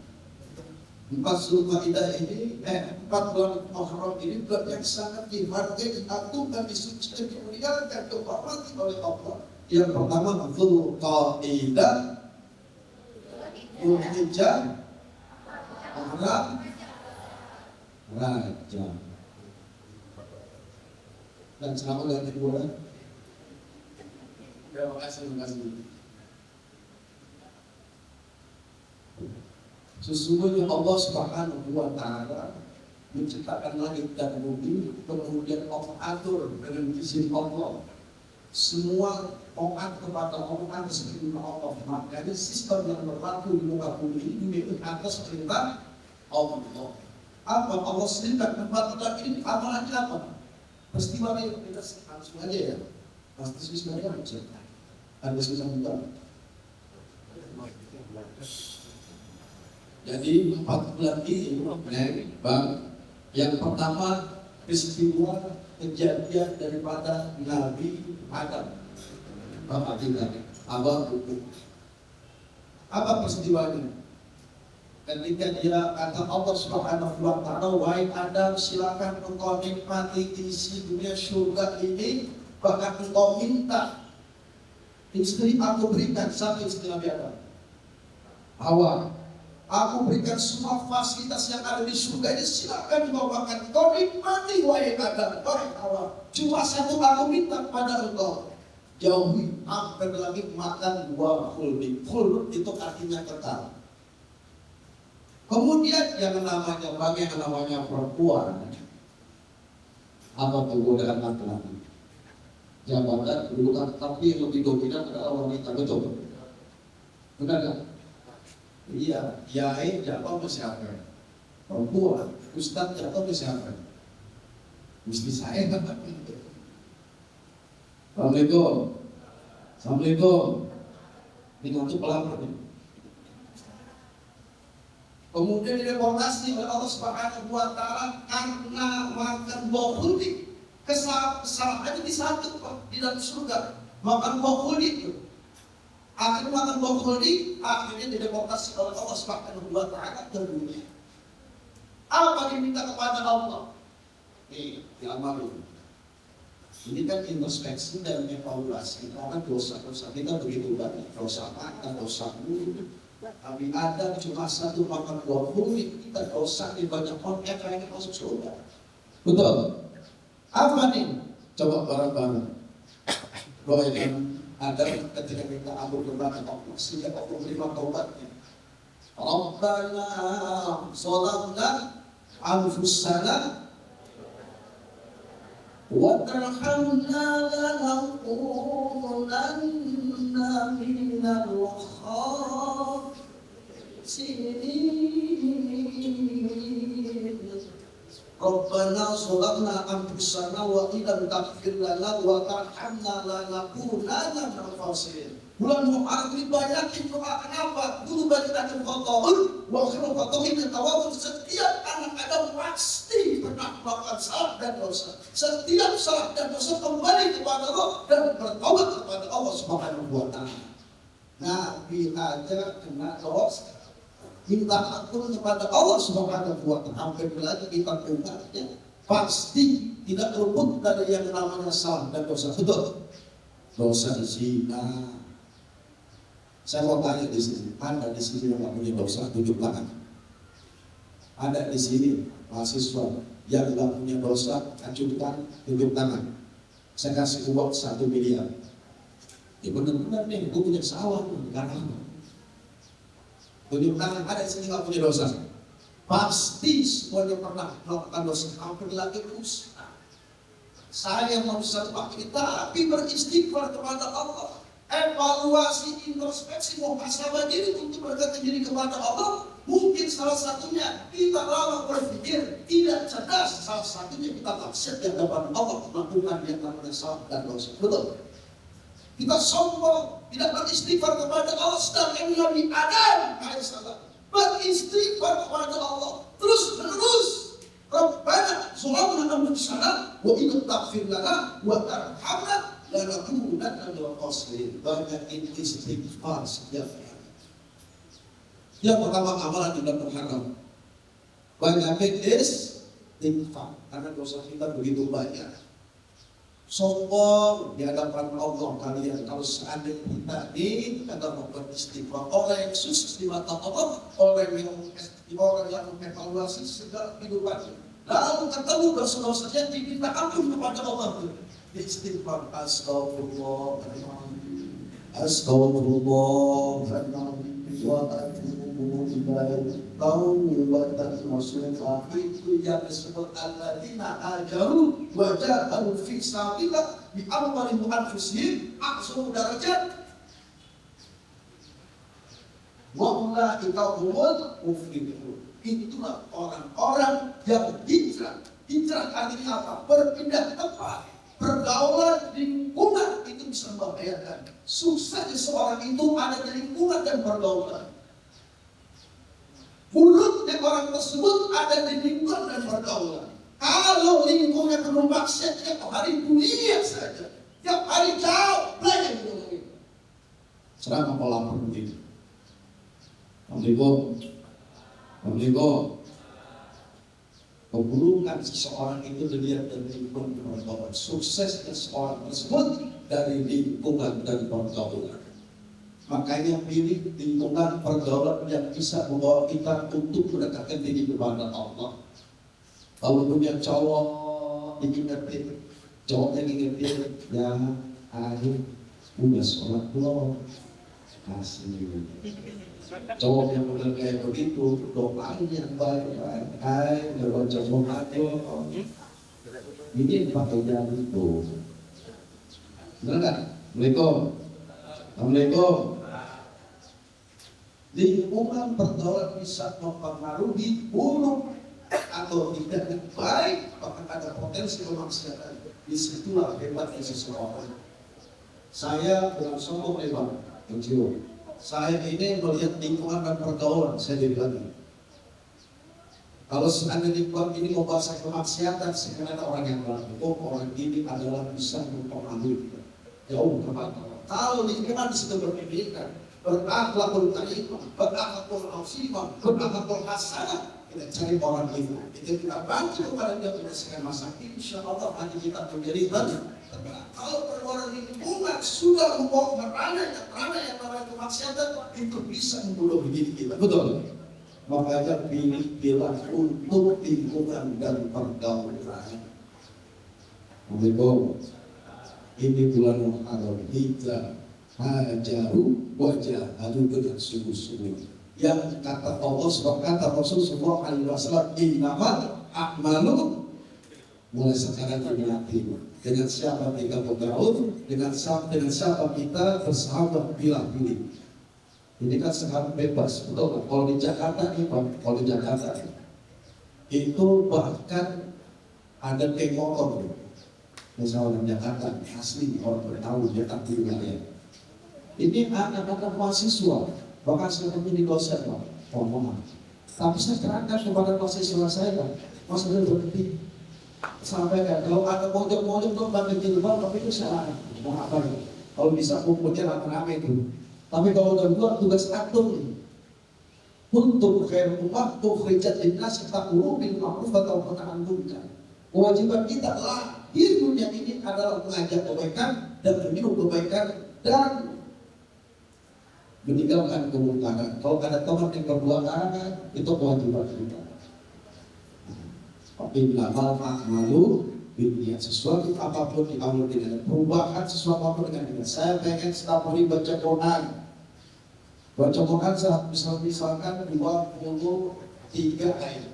4 Dzulqa'dah ini, 4 bulan Muharram ini bulan yang sangat dihargai, diagungkan, disucikan, dimuliakan, dihormati oleh Allah. Yang pertama Dzulqa'dah, Dzulhijjah, Muharram, Rajab. Dan selama dari bulan. Terima kasih. Sesungguhnya Allah Subhanahu wa Ta'ala menciptakan langit dan bumi, kemudian Allah atur dengan izin Allah. Semua taat kepada Allah seperti Allah. Makanya sistem yang berlaku di muka bumi ini atas perintah Allah. Apa Allah sendiri tempat ini amalannya apa? Peristiwa ini kita langsung aja ya. Pasti sebenarnya aja. Ada susah juga. Jadi 4 bulan ini, Bang, yang pertama peristiwa kejadian daripada Nabi Adam. Bapak tinggal, Abang buku. Apa peristiwanya? Ketika dia kata Allah Subhanahu wa Ta'ala, wahai Adam, silakan engkau nikmati isi dunia surga ini, bahkan engkau minta istri aku berikan sama istri Nabi Adam. Hawa. Aku berikan semua fasilitas yang ada di surga ini, silakan dibawakan. Kau nikmati wahai Adam, wahai Hawa. Cuma satu aku minta kepada engkau, jauhi hampir lagi makan buah khuldi. Khuld itu artinya kekal. Kemudian yang namanya perempuan, apa godaan laki-laki? Jabatan, kedudukan, tapi yang lebih dominan adalah wanita, betul? Benar kan? Iya, kiai jatuh ke siapa? Perempuan, ustaz jatuh ke siapa? Mesti saya kan? Assalamualaikum. Assalamualaikum. Ini untuk pelapor nih. Kemudian direformasi oleh Allah Subhanahu wa Ta'ala karena makan buah khuldi. Kesalahannya di satu di dalam surga, makan buah khuldi itu. Akhirnya makan buah khuldi, akhirnya dideportasi oleh Allah Subhanahu wa Ta'ala ke dunia. Apa diminta kepada Allah? Diamalin. Ini kan introspeksi dan evaluasi karena dosa-dosa kita begitu banyak. Dosa makan, dosa mulut. Tapi ada cuma satu makan buah khuldi, kita dosa di banyak orang yang masuk surga. Betul. Apa nih? Coba bareng-bareng. Doakan ada ketika kita ampun kepada Allah sehingga Allah menerima taubatnya. Rabbana zalamna anfusana wa tarhamna lanakunanna minal khasirin. Rabbana zalamna anfusana wa illam taghfir lana wa tarhamna lanakunanna minal khasirin. Bulan Muharram banyakin doa kenapa? Guru bacaan khotoun wa khairu khotomin tawabun. Setiap anak Adam pasti pernah melakukan salah dan dosa. Setiap salah dan dosa kembali kepada Allah dan bertobat kepada Allah Subhanahu wa Ta'ala. Nabi aja kena dosa. minta ampun kepada Allah Subhanahu wa Ta'ala. Apabila kita mengingatnya, pasti tidak luput dari yang namanya salah dan dosa. Betul? Dosa zina. Saya mau tanya di sini, ada di sini yang nggak punya dosa, tunjuk tangan. Ada di sini mahasiswa yang nggak punya dosa, ajukan, tunjuk tangan. Saya kasih uang 1 miliar. Ya benar-benar nih, gue punya salah, karena apa? Tunjuk tangan, ada di sini nggak punya dosa. Pasti semuanya pernah melakukan dosa, hampir lagi dosa. Saya mau satu tapi beristighfar kepada Allah, evaluasi, introspeksi, muhasabah diri untuk berkata diri kepada Allah. Mungkin salah satunya kita lama berpikir tidak cerdas, salah satunya kita maksiat yang dapat Allah melakukan yang namanya salah dan dosa. Betul? Kita sombong, tidak beristighfar kepada Allah, sedangkan Nabi Adam alaihissalam beristighfar kepada Allah terus menerus. Rabbana zalamna anfusana wa in taghfir lana wa tarhamna lanakunanna minal khasirin. Banyak istighfar setiap hari. Yang pertama amalan tidak terharam. Banyak istighfar karena dosa kita begitu banyak. Sombong di hadapan Allah kalian, kalau seandainya kita tidak beristighfar, orang yang sukses di mata Allah, orang yang mengevaluasi segala kehidupannya, lalu ketemu dosa-dosanya, diminta ampun kepada Allah, istighfar, astagfirullah, astagfirullah, itu yang disebut alladzina ajaru wa jahadu fi sabilillah bi amwalihim anfusihim a'zamu darajat wa ulaika humul muflihun. Itulah orang-orang yang hijrah. Hijrah artinya apa? Berpindah tempat, pergaulan, lingkungan itu bisa membahayakan. Suksesnya seorang itu ada di lingkungan dan pergaulan. Mulutnya orang tersebut ada di lingkungan dan pergaulan. Kalau lingkungan penuh maksiat, tiap hari dunia saja, tiap hari jauh belajar itu. Selama pola begitu. Assalamualaikum. Keburukan seseorang itu dilihat dari lingkungan dan pergaulan. Suksesnya seorang tersebut dari lingkungan dan pergaulan. Makanya pilih lingkungan pergaulan yang bisa membawa kita untuk mendekatkan diri kepada Allah. Kalau punya cowok diingetin, cowoknya diingetin, ya ayo udah sholat belum? Kasih. Cowok yang udah kayak begitu, doain yang baik-baik, ayo baca doa. Ini pakai jalan itu. Benar nggak? Assalamualaikum. Lingkungan pergaulan bisa mempengaruhi buruk atau tidak baik, bahkan ada potensi kemaksiatan. Disitulah hebatnya seseorang. Saya dengan sombong lebar, saya ini melihat lingkungan dan pergaulan, saya jadi lagi. Kalau seandainya lingkungan ini mau bahasa kemaksiatan, sebenarnya orang yang orang ini adalah bisa mempengaruhi jauh kepada Allah. Kalau lingkungan disitu berpendidikan, berakhlakul karimah, berakhlakul azimah, berakhlakul hasanah, kita cari orang itu, kita bantu kepada dia menyelesaikan masalah. Insya Allah hati kita menjadi tenang. Kalau pergaulan lingkungan sudah membawa merana yang namanya kemaksiatan, itu bisa membunuh diri kita. Betul. Makanya pilih untuk lingkungan dan pergaulan. Assalamualaikum. Ini bulan Muharram, hijrah. Hajaru wajah haru dengan sungguh-sungguh. Yang kata Allah, sebab kata Rasulullah SAW, innamal a'malu mulai sekarang dimulai. Dengan siapa kita bergaul, dengan siapa kita bersahabat, pilih. Ini kan sekarang bebas, betul kan? Kalau di Jakarta nih Pak, kalau di Jakarta itu bahkan ada geng motor. Misalnya orang Jakarta asli, orang bertahu dia tak wilayah. Ini anak-anak mahasiswa, bahkan sekarang jadi dosen, Pak. Mohon. Tapi saya terangkan kepada mahasiswa saya, Mas udah berhenti. Sampai kalau ada mojok-mojok tuh pakai jilbab, tapi itu salah. Mau apa ya? Kalau bisa kumpulnya rame-rame itu. Tapi kalau udah keluar tugas atur, Untuk khair ummah ukhrijat linnas ta'muru bil ma'ruf wa tanhauna 'anil munkar. Kewajiban kita lahir dunia ini adalah mengajak kebaikan dan menyuruh kebaikan dan meninggalkan kemungkaran. Kalau ada teman yang berduaan, itu kewajiban kita. Tapi bila malu, binia sesuatu apapun di Allah dengan perubahan sesuatu apapun dengan dia. Saya pengen setiap hari baca Quran. Baca Quran misalkan 23 ayat.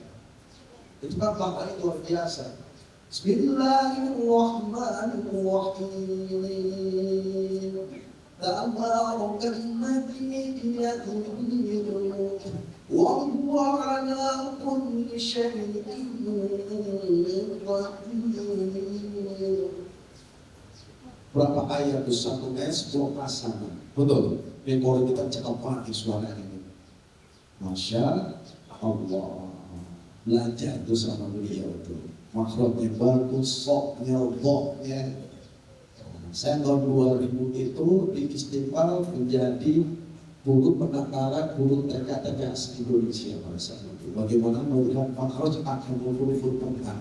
Itu kan pahalanya luar biasa. Bismillahirrahmanirrahim. Tabarakalladzi biyadihi wa huwa ala kulli syai'in qadir. Berapa ayat itu? Satu ayat 10 pasangan. Betul. Ini kalau kita cakap pakai suara ini. Masya Allah. Belajar itu sama beliau itu. Makhluknya bagus, soknya, boknya. Saya tahun 2000 itu di Istiqlal menjadi guru penataran, guru TK-TK Indonesia pada saat itu. Bagaimana melihat makhluk akan guru-guru tentang.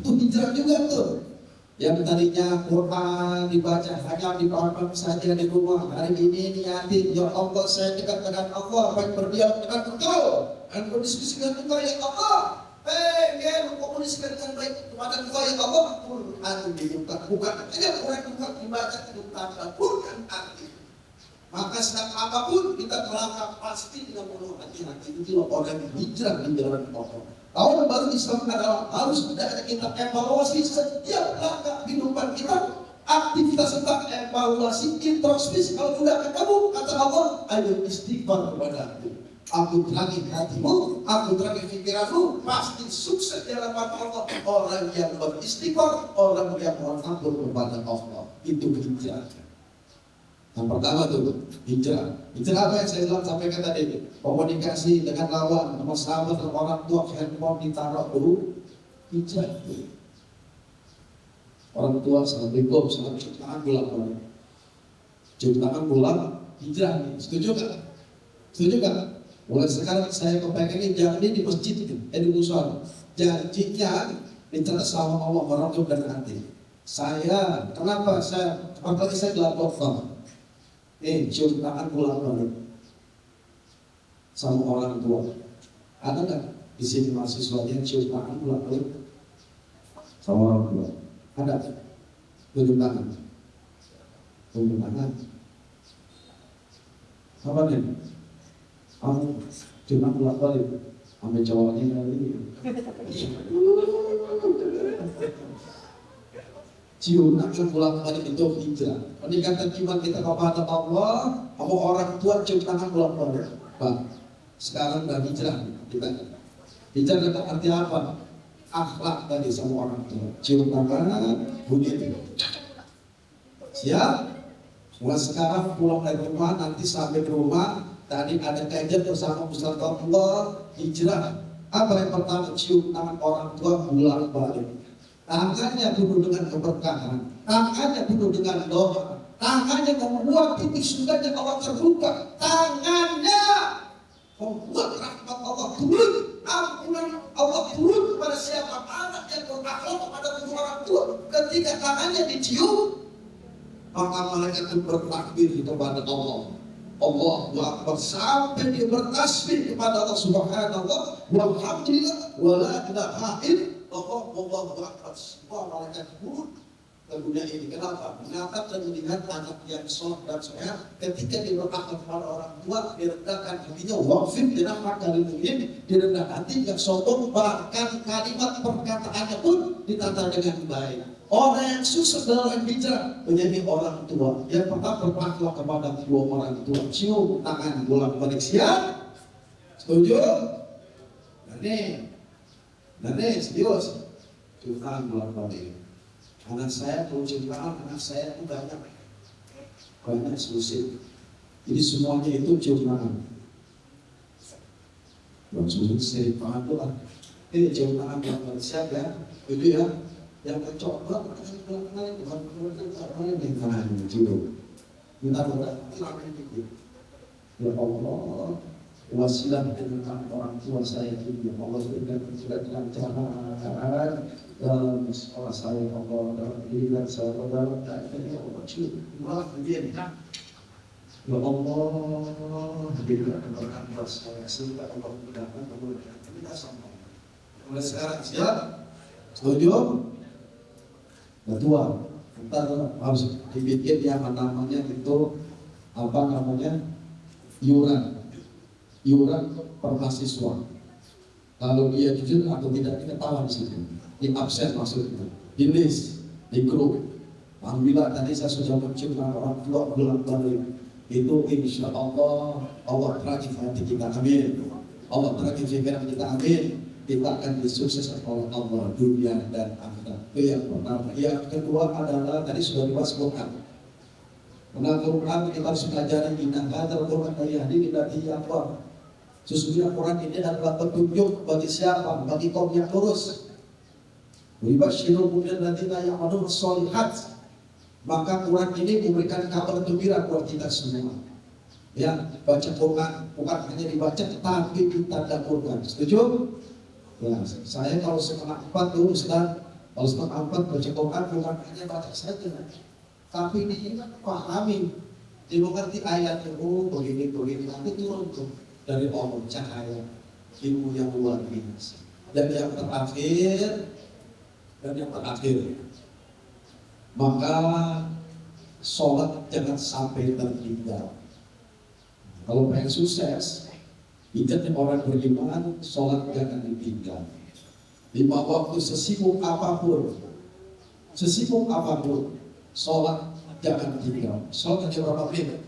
Itu hijrah juga tuh. Yang tadinya Quran dibaca hanya dipahami saja di rumah, hari ini niatin, ya Allah saya dekat dengan Allah, pengen berdiam dengan Engkau, dan berdiskusi dengan Engkau ya Allah. Dia berkomunikasi dengan baik kepada Engkau ya Allah. Quran bukan hanya Quran dibaca tentang bukan arti. Maka sedang apapun kita melangkah pasti dengan penuh hati-hati. Itu orang yang hijrah di jalan Allah. Tahun baru Islam adalah harus ada kita evaluasi setiap langkah kehidupan kita, aktivitas tentang evaluasi introspeksi. Kalau sudah ketemu kata Allah, ayo istighfar kepada aku terangi hatimu, aku terangi pikiranmu, pasti sukses di hadapan Allah. Orang yang beristighfar, orang yang mengatur kepada Allah, itu hijrah. Yang pertama tuh hijrah. Hijrah apa yang saya bilang sampaikan tadi? Komunikasi dengan lawan, sama sahabat, sama orang tua, handphone ditaruh dulu. Hijrah. Orang tua assalamualaikum, salam cium tangan pulang balik. Cium tangan pulang, hijrah nih. Setuju gak? Setuju gak? Mulai sekarang saya kepengen jangan di masjid itu, di musola. Janjinya dicatat sama Allah orang tua dan nanti. Saya, kenapa saya? Pertama saya gelar dokter. Cium tangan pulang balik sama orang tua. Ada nggak di sini mahasiswa yang cium tangan pulang balik sama orang tua? Ada? Tunjuk tangan. Tunjuk tangan. Apa nih? Kamu cium tangan pulang balik sampai cowoknya kali. Cium tangan pulang balik itu hijrah. Peningkatan iman kita kepada Allah, sama orang tua cium tangan pulang balik. Pak, sekarang udah hijrah kita. Hijrah itu arti apa? Akhlak tadi sama orang tua. Cium tangan, bunyi itu. Siap? Mulai sekarang pulang dari rumah, nanti sampai ke rumah, tadi ada kajian bersama Ustaz Allah, hijrah. Apa yang pertama? Cium tangan orang tua pulang balik. Tangannya penuh dengan keberkahan, tangannya penuh dengan doa, tangannya membuat titik surganya Allah terbuka, tangannya membuat rahmat Allah turun, ampunan Allah turun kepada siapa anak yang berakhlak kepada kedua orang tua. Ketika tangannya dicium, maka malaikat itu bertakbir kepada Allah. Allahu Akbar sampai dia bertasbih kepada Allah Subhanahu walhamdulillah wala ilaha illallah. Allahu Akbar. Semua malaikat turun ke dunia ini. Kenapa? Menatap dan melihat anak yang soleh dan soleh. Ketika dia berakhlak kepada orang tua, direndahkan hatinya. Waqfid dinamakan ilmuin, direndah hati, yang sombong, bahkan kalimat perkataannya pun ditata dengan baik. Orang yang sukses dalam hijrah menjadi orang tua. Yang pertama berakhlak kepada kedua orang tua. Cium tangan bolak balik. Siap? Setuju? Nah, serius. Cium tangan bolak balik. Anak saya kalau cium tangan, anak saya itu banyak eksklusif. Jadi semuanya itu cium tangan. Langsung saya tangan doa. Ini cium tangan bolak balik. Siap ya? Itu ya. Yang mencoba bukan cium. Minta doa. Ya Allah, wasilah dengan orang tua saya juga. Allah berikan kelancaran dalam sekolah saya, Allah dalam pendidikan saya, dalam Allah malah begini. Ya Allah, berikan keberkahan saya sehingga Allah mudahkan kemudian kita sama. Mulai sekarang siap? Setuju? Ketua, kita harus dibikin yang namanya itu apa namanya iuran per mahasiswa. Kalau dia jujur atau tidak kita tahu di situ, di absen maksudnya, di list, di grup. Alhamdulillah tadi saya sudah mencium orang tua bulan balik. Itu insya Allah terangin hati kita, amin. Allah terangin pikiran kita, amin. Kita akan disukseskan oleh Allah dunia dan akhirat. Itu yang pertama. Yang kedua adalah tadi sudah dibahas Quran kita harus belajar inna hadzal Quran yahdi lillati aqwam. Sesungguhnya Quran ini adalah petunjuk bagi siapa? Bagi kaum yang lurus. Wabasyirul mu'minina ya'maluna shalihat. Maka Quran ini memberikan kabar gembira buat kita semua. Ya, baca Quran bukan hanya dibaca tetapi ditadabburkan. Setuju? Ya, saya kalau setengah 4 dulu Ustaz, kalau setengah 4 baca Quran bukan hanya baca saja, tapi ini pahami, dimengerti ayat itu begini nanti turun tuh dari Allah cahaya ilmu yang luar biasa. Dan yang terakhir, maka sholat jangan sampai tertinggal. Kalau pengen sukses, ingat orang beriman, sholat jangan ditinggal. Lima waktu sesibuk apapun, sholat jangan tinggal. Sholat hanya berapa menit?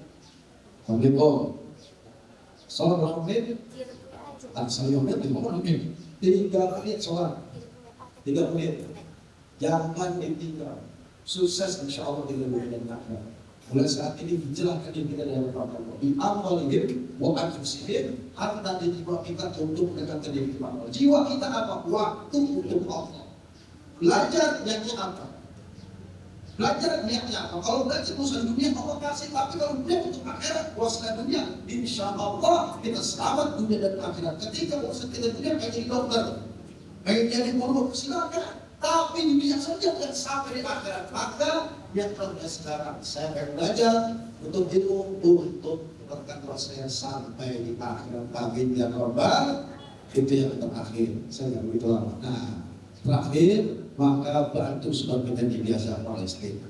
Assalamualaikum. Sholat berapa menit? Saya menit 5 menit. 3 menit sholat. 3 menit. Jangan ditinggal. Sukses insya Allah di dunia dan akhirat. Mulai saat ini dijelaskan diri kita dari Allah. Di amalihim wa anfusihim, harta dan jiwa kita untuk mendekatkan diri kepada Allah. Jiwa kita apa? Waktu untuk Allah. Belajar niatnya apa? Kalau belajar urusan dunia Allah kasih, tapi kalau dunia untuk akhirat, urusan dunia, insya Allah kita selamat dunia dan akhirat. Ketika urusan kita dunia pengen jadi dokter, pengen jadi guru, silakan. Tapi dunia saja yang sampai di akhirat. Maka yang terjadi sekarang saya akan belajar untuk ilmu untuk berkata saya sampai di akhirat. Amin ya Rabbal. Itu yang terakhir. Saya nggak begitu lama. Nah, terakhir maka bantu sebagian biasa Palestina.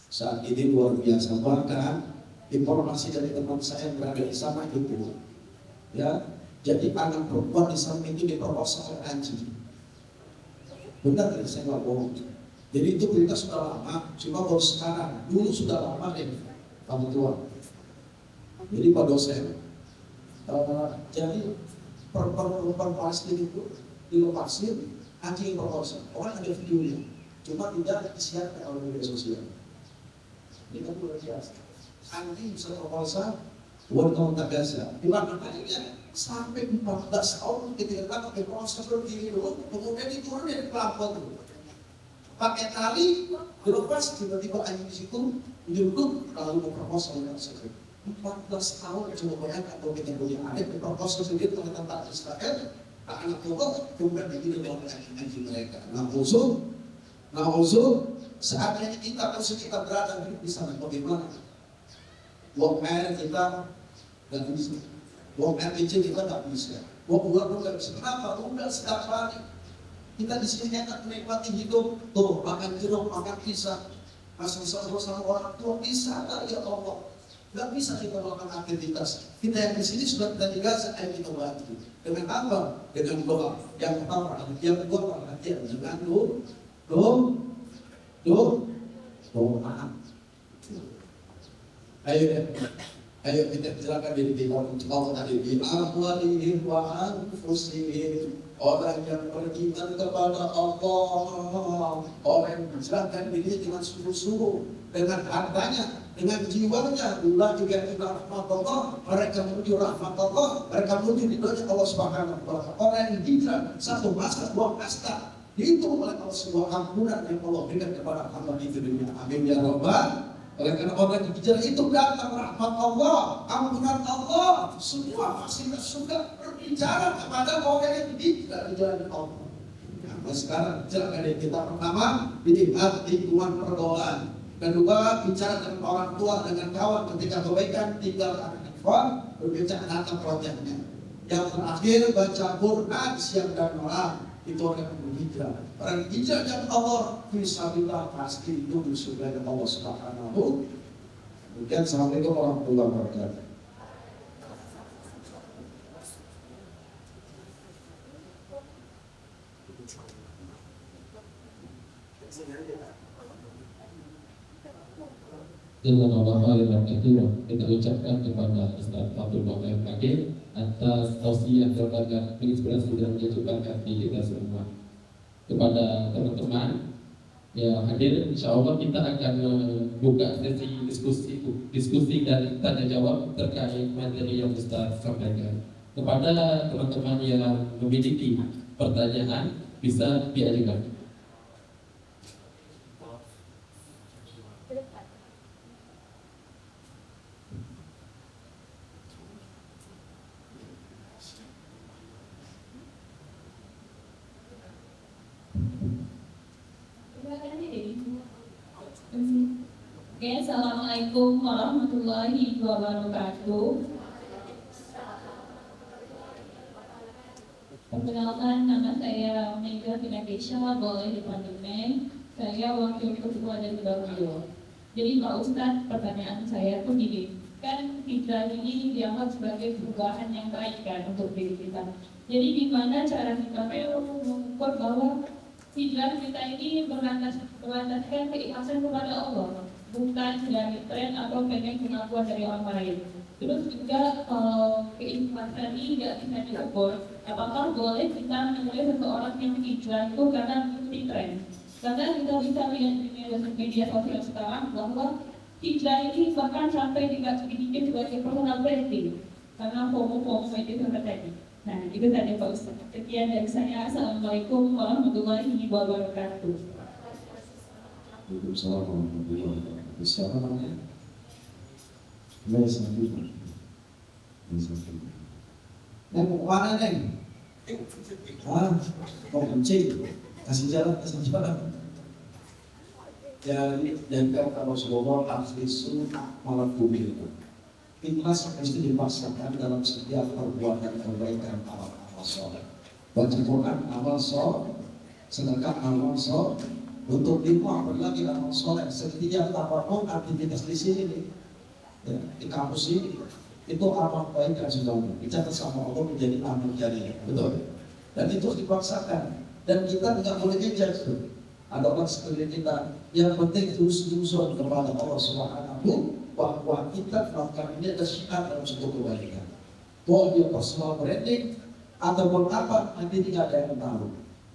Saat ini luar biasa, bahkan informasi dari teman saya yang berada di sana itu, ya, jadi anak perempuan di sana itu diperkosa oleh anjing. Benar tadi saya nggak bohong. Jadi itu berita sudah lama, cuma baru sekarang. Dulu sudah lama deh, kamu tua. Jadi Pak dosen, jadi perempuan Palestina itu di lokasi anjing perkosa. Orang ada videonya, cuma tidak disiarkan oleh media sosial. Ini kan luar biasa. Anjing bisa perkosa, wanita biasa. Bukan anjingnya sampai 14 tahun ketika pakai proses berdiri dulu, kemudian diturunin dari pelapor dulu. Pakai tali, dilepas tiba-tiba anjing di situ duduk lalu memperkosa orang tersebut. 14 tahun coba bayangkan kalau kita punya adik memperkosa sendiri oleh tentara Israel. Anak tua kemudian dihidup oleh anjing mereka. Nauzu, seandainya kita berada di sana bagaimana? Buang air kita nggak bisa, buang air kecil kita nggak bisa, buang ular pun nggak bisa. Kenapa? Udah setiap hari kita di sini enak menikmati hidup, tuh makan jeruk, makan pisang, masuk sama orang tua bisa nggak ya Allah? Nggak bisa kita melakukan aktivitas. Kita yang di sini sudah kita dikasih, ayo kita bantu. Dengan apa? Dengan doa. Yang pertama, yang kedua perhatian dengan doa. Ayo kita silakan diri kita untuk Allah tadi di amwalihim wa anfusihim. Orang yang beriman kepada Allah, orang yang menjalankan diri dengan sungguh-sungguh, dengan hartanya, dengan jiwanya, Allah juga rahmat Allah, mereka menuju rahmat Allah, mereka menuju ridhonya Allah Subhanahu wa Ta'ala. Orang yang hijrah satu masa dua kasta, itu oleh Allah sebuah ampunan yang Allah berikan kepada hamba di dunia. Amin ya Rabbal Oleh karena orang yang bicara itu datang rahmat Allah, ampunan Allah, semua fasilitas surga berbicara kepada orang yang tidak di jalan Allah. Nah, sekarang bicara dari kita pertama, lihat lingkungan pergaulan. Kedua, bicara dengan orang tua, dengan kawan ketika kebaikan, tinggalkan handphone, berbicara tentang proyeknya. Yang terakhir, baca Quran siang dan malam. Itu orang yang berhijrah. Orang hijrah yang Allah fisabilillah pasti itu di surga Allah Subhanahu. Kemudian assalamualaikum warahmatullahi wabarakatuh. Dengan Allah yang kita ucapkan kepada Ustaz Abdul Muhammad Fakih atas tausiah berbagai menginspirasi dan menjatuhkan hati kita semua. Kepada teman-teman yang hadir, insya Allah kita akan membuka sesi diskusi dan tanya jawab terkait materi yang Ustaz sampaikan. Kepada teman-teman yang memiliki pertanyaan bisa diajukan. Oke, assalamualaikum warahmatullahi wabarakatuh. Perkenalkan, nama saya Mega Finakesha, boleh dipanggil Meg. Saya wakil ketua dari Barujo. Jadi Pak Ustadz, pertanyaan saya tuh gini, kan hijrah ini dianggap sebagai perubahan yang baik kan untuk diri kita. Jadi gimana cara kita mengukur bahwa hijrah kita ini berlandaskan keikhlasan kepada Allah, bukan dari tren atau pengen pengakuan dari orang lain. Terus juga kalau keikhlasan ini tidak bisa diukur, apakah boleh kita menilai seseorang yang hijrah itu karena mengikuti tren? Karena kita bisa lihat di media sosial sekarang bahwa hijrah ini bahkan sampai tidak sedikit sebagai personal branding karena FOMO itu terjadi. Nah, itu tadi Pak Ustaz. Sekian dari saya. Assalamualaikum warahmatullahi wabarakatuh. Waalaikumsalam warahmatullahi wabarakatuh. Siapa namanya? Neng. Neng mau kemana Neng? Mau kencing? Kasih jalan. Jadi dan kata Rasulullah al-Isu malam bumi itu. Ikhlas mesti dipaksakan dalam setiap perbuatan kebaikan amal soleh. Baca Quran amal soleh, sedekah amal soleh. Untuk lima berlagi amal soleh. Setiap apapun aktivitas di sini, ya, di kampus ini, itu amal baik dan sudah dicatat sama Allah menjadi amal jariah. Betul. Dan itu dipaksakan. Dan kita tidak boleh ejek. Ada orang sekeliling kita yang penting husnuzon kepada Allah Subhanahu, bahwa kita melakukan ini ada syiar dalam sebuah kebaikan. Mau dia personal branding ataupun apa, nanti tidak ada yang tahu.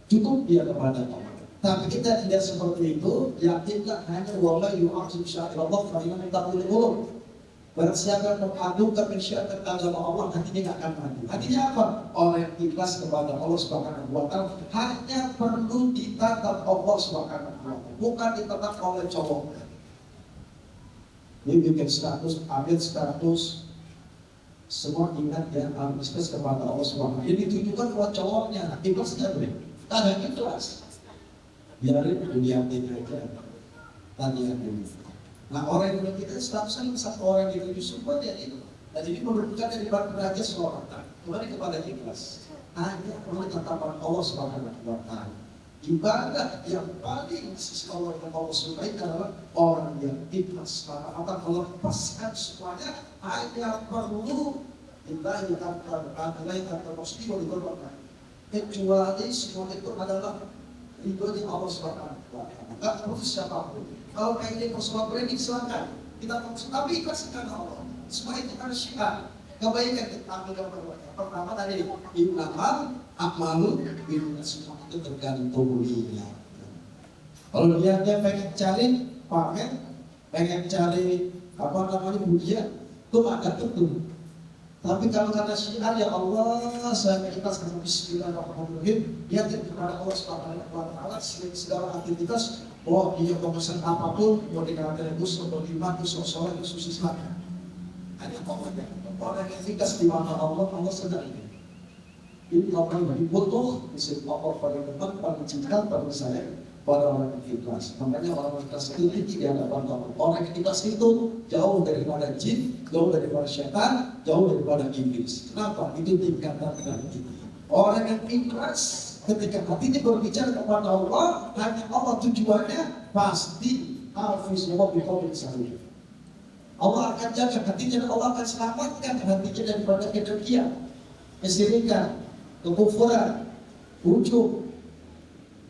Cukup dia kepada Allah. Tapi kita tidak seperti itu. Yakinlah hanya wala yu'azim sya'irallah fa'inam ta'ul ulum. Barang siapa yang mengagungkan mensyariatkan agama Allah, nanti dia akan mati. Artinya apa? Orang yang ikhlas kepada Allah Subhanahu wa ta'ala hanya perlu ditatap Allah Subhanahu wa ta'ala, bukan ditatap oleh cowok. Ini bikin status, update status, semua ingat ya, ikhlas kepada Allah Subhanahu. Ini ditujukan buat cowoknya, ikhlas aja boleh. Ada ikhlas, biarin dunia ini aja. Tanya dulu. Nah orang yang kita statusnya satu orang yang dituju semua dia itu. Nah jadi menurunkan dari derajat seorang kembali kepada ikhlas. Hanya perlu tatapan Allah Subhanahu wa ta'ala. Ibadah yang paling sisi Allah yang Allah sukai adalah orang yang ikhlas, maka akan melepaskan semuanya. Hanya perlu lillahi ta'ala muslim dikorbankan. Kecuali semua itu adalah ridhonya Allah Subhanahu wa ta'ala. Enggak perlu siapapun. Kalau kayak ini personal branding silakan kita maksud, tapi ikhlas karena Allah. Semua itu harus syiar. Kebaikan kita ambil gambar. Pertama tadi innamal a'malu binniyat, semua itu tergantung niat. Kalau dia pengen cari pamer, pengen cari apa namanya pujian, itu agak tentu. Tapi kalau karena syiar ya Allah, saya ikhlas karena Bismillahirrahmanirrahim, niat kepada Allah Subhanahu wa ta'ala, segala aktivitas Oh iya pemesan apapun mau dikatakan musuh beriman, musuh soleh, musuh Islam. Ada pokoknya orang yang ikhlas di mana Allah sedang ini. Ini orang yang butuh disebut Allah pada depan, pada cinta, pada saya, pada orang yang ikhlas. Makanya orang yang ikhlas itu tidak ada bantuan. Orang yang ikhlas itu jauh daripada jin, jauh daripada syaitan, jauh daripada iblis. Kenapa? Itu tingkatan hati. Orang yang ikhlas ketika hatinya berbicara kepada Allah, hanya Allah tujuannya pasti hafizullah biqaulin salim. Allah akan jaga hatinya dan Allah akan selamatkan hatinya daripada kedengkian, kesyirikan, kekufuran, ujub,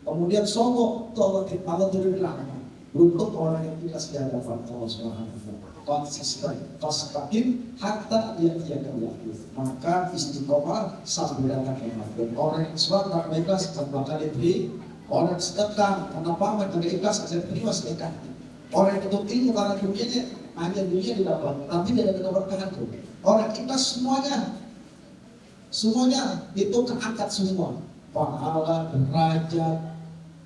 kemudian sombong. Itu Allah turun rahmat. Untuk orang yang ikhlas di hadapan Allah Subhanahu wa taala, konsisten, konsekuen, hatta dia kembali. Maka istiqomah sambil datang kiamat. Dan orang yang sholat tak ikhlas bakal diberi. Orang yang sedekah karena pamer dan ikhlas akan terima sedekahnya. Orang yang tutup ilmu karena dunianya hanya dunia didapat, tapi tidak ada keberkahan. Orang ikhlas semuanya itu keangkat semua. Pahala, derajat,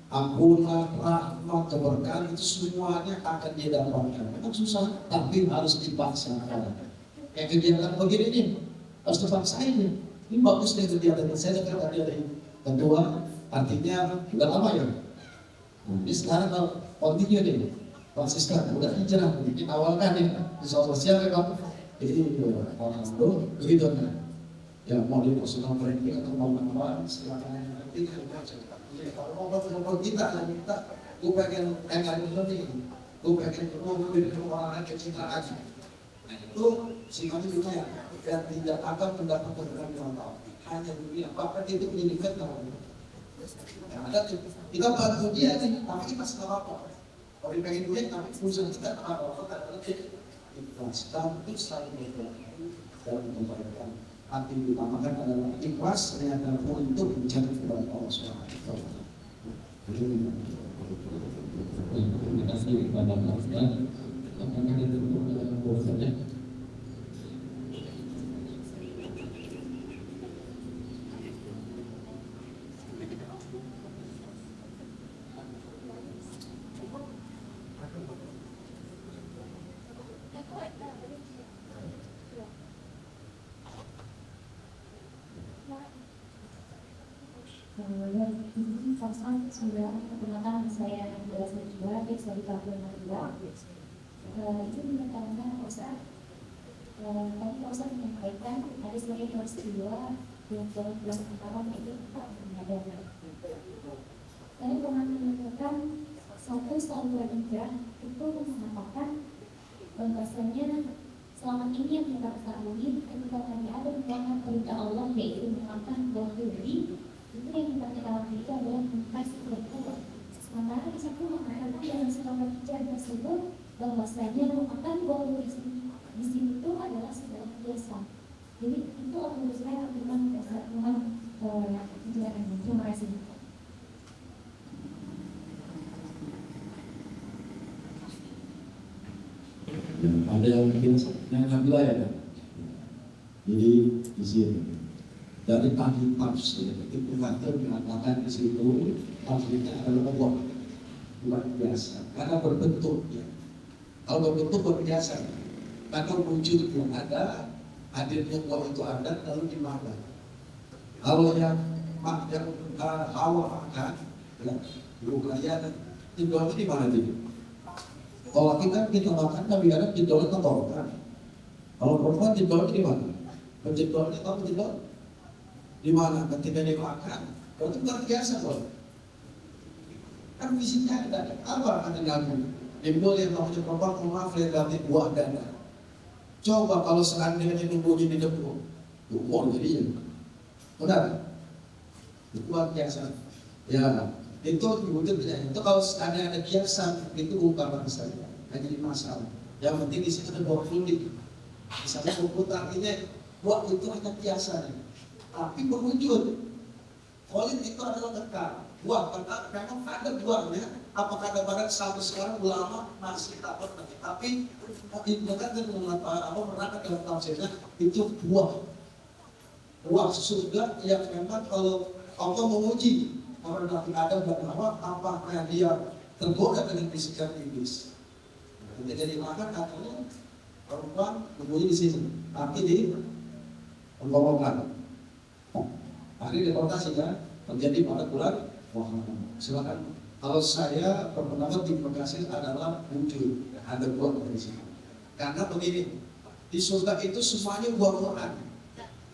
ampunan, rahmat, keberkahan itu semuanya akan dia dapatkan. Memang susah, tapi harus dipaksakan. Kayak kegiatan begini nih, harus dipaksain nih. Ini bagus nih kegiatan saya dengar tadi ada kedua, artinya udah lama ya. Ini sekarang kalau continue nih, konsisten, udah hijrah, bikin awal kan ya, di sosial ya kamu. Jadi orang itu begitu kan. Ya mau di personal branding atau mau apa, silakan nanti kalau kita minta, gue pengen lain nih, gue pengen di orang kecintaan. Nah itu sih kami juga ya, dan tidak akan mendapat keberkahan yang tahu. Hanya dunia, bahkan itu pendidikan tahu. Yang ada kita bantu dia nih, tapi kita apa? Kalau dia pengen duit, tapi usaha kita apa-apa adalah ikhlas. Itu selalu berdoa dalam kebaikan. Hati utamakan adalah ikhlas ternyata untuk mencari kepada Allah SWT. Terima kasih kepada Pak Ustaz. Apakah ada yang bertanya? Pasal sudah menggunakan saya berasal juga, saya di Kabupaten Madura. Itu mengatakan Ustaz, tadi Ustaz menyampaikan ada sebagai peristiwa yang bulan pertama itu tak ada. Tadi pernah menemukan satu bulan hijrah itu mengatakan bahwasanya selama ini yang kita ketahui ketika hanya ada melanggar perintah Allah yaitu mengatakan bahwa itu yang kita lakukan adalah kasih berkurang. Sementara di situ mengatakan dalam selama hijrah tersebut bahwasanya merupakan bahwa di sini itu adalah segala dosa. Jadi itu menurut saya memang terima kasih. Ada yang mungkin yang ngambil ya kan? Jadi di sini dari pagi tafsir itu mengatur mengatakan di situ tafsirnya adalah Allah luar biasa karena berbentuknya. Kalau berbentuk luar biasa, karena wujud yang ada, hadirnya Allah itu ada lalu di mana? Kalau yang awal makan, ya, bukannya jendolnya di mana itu? Kalau kita makan kan biarkan jendolnya tenggorokan. Kalau perempuan jendolnya di mana? Jendolnya tahu jendol di mana? Ketika dia makan, itu luar biasa loh. Kan fisiknya ada apa? Ada ganggu. Jendol yang namanya perempuan maaf lihat dari buah dada. Coba kalau seandainya nunggunya di depan, umur jadinya. Benar? Itu luar biasa. Ya, itu wujudnya. Itu kalau seandainya ada kiasan, itu bukan masalah. Hanya jadi masalah. Yang penting di situ ada buah kulit. Misalnya berputar ini, buah itu hanya kiasan. Tapi berwujud. Kulit itu adalah kekal. Buah karena memang ada buahnya. Apakah ada barang sampai sekarang ulama masih tak pernah. Tapi bahkan menerangkan dalam tafsirnya itu buah surga yang memang kalau Allah menguji orang Nabi Adam dan Hawa apakah dia tergoda dengan bisikan iblis. Ketika dia makan katanya perempuan berbunyi di sini, tapi di penggongan. Hari deportasi kan terjadi pada bulan Muharram. Silakan. Kalau saya berpendapat di Bekasi adalah muncul ada buah dari sini. Karena begini, di surga itu semuanya buah-buahan.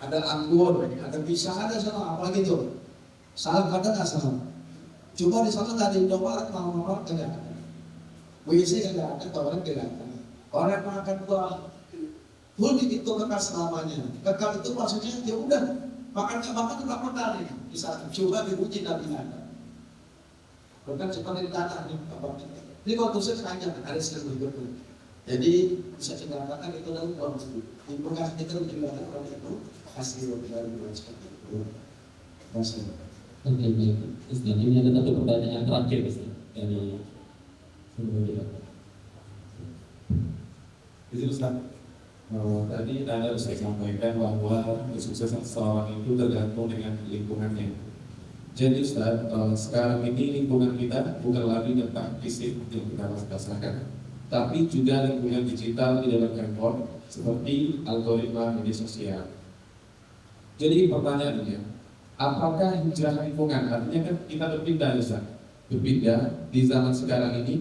Ada anggur, ada pisang, ada sana apa gitu. Salah kata nggak salah. Cuma di sana nggak ada Indomaret, mau-mau tidak ada. WC nggak ada, toilet tidak ada. Orang makan buah full itu kekal selamanya. Kekal itu maksudnya ya udah makan nggak makan tetap makan ya. Bisa coba diuji Nabi ada. Bukan seperti tanah nih, ini konstruksi hanya ada sekali berikutnya. Jadi bisa kita katakan itu adalah konstruksi. Di bekas itu juga ada itu hasil dari seperti itu. Masih. Oke, baik. Ustaz, ini ada satu pertanyaan terakhir Ustaz dari sebelum Jadi Ustaz, tadi Anda sudah sampaikan bahwa kesuksesan seseorang itu tergantung dengan lingkungannya. Jadi Ustaz, sekarang ini lingkungan kita bukan lagi tentang fisik yang kita rasakan, tapi juga lingkungan digital di dalam handphone seperti algoritma media sosial. Jadi pertanyaannya, apakah hijrah lingkungan? Artinya kan kita berpindah Ustaz, berpindah di zaman sekarang ini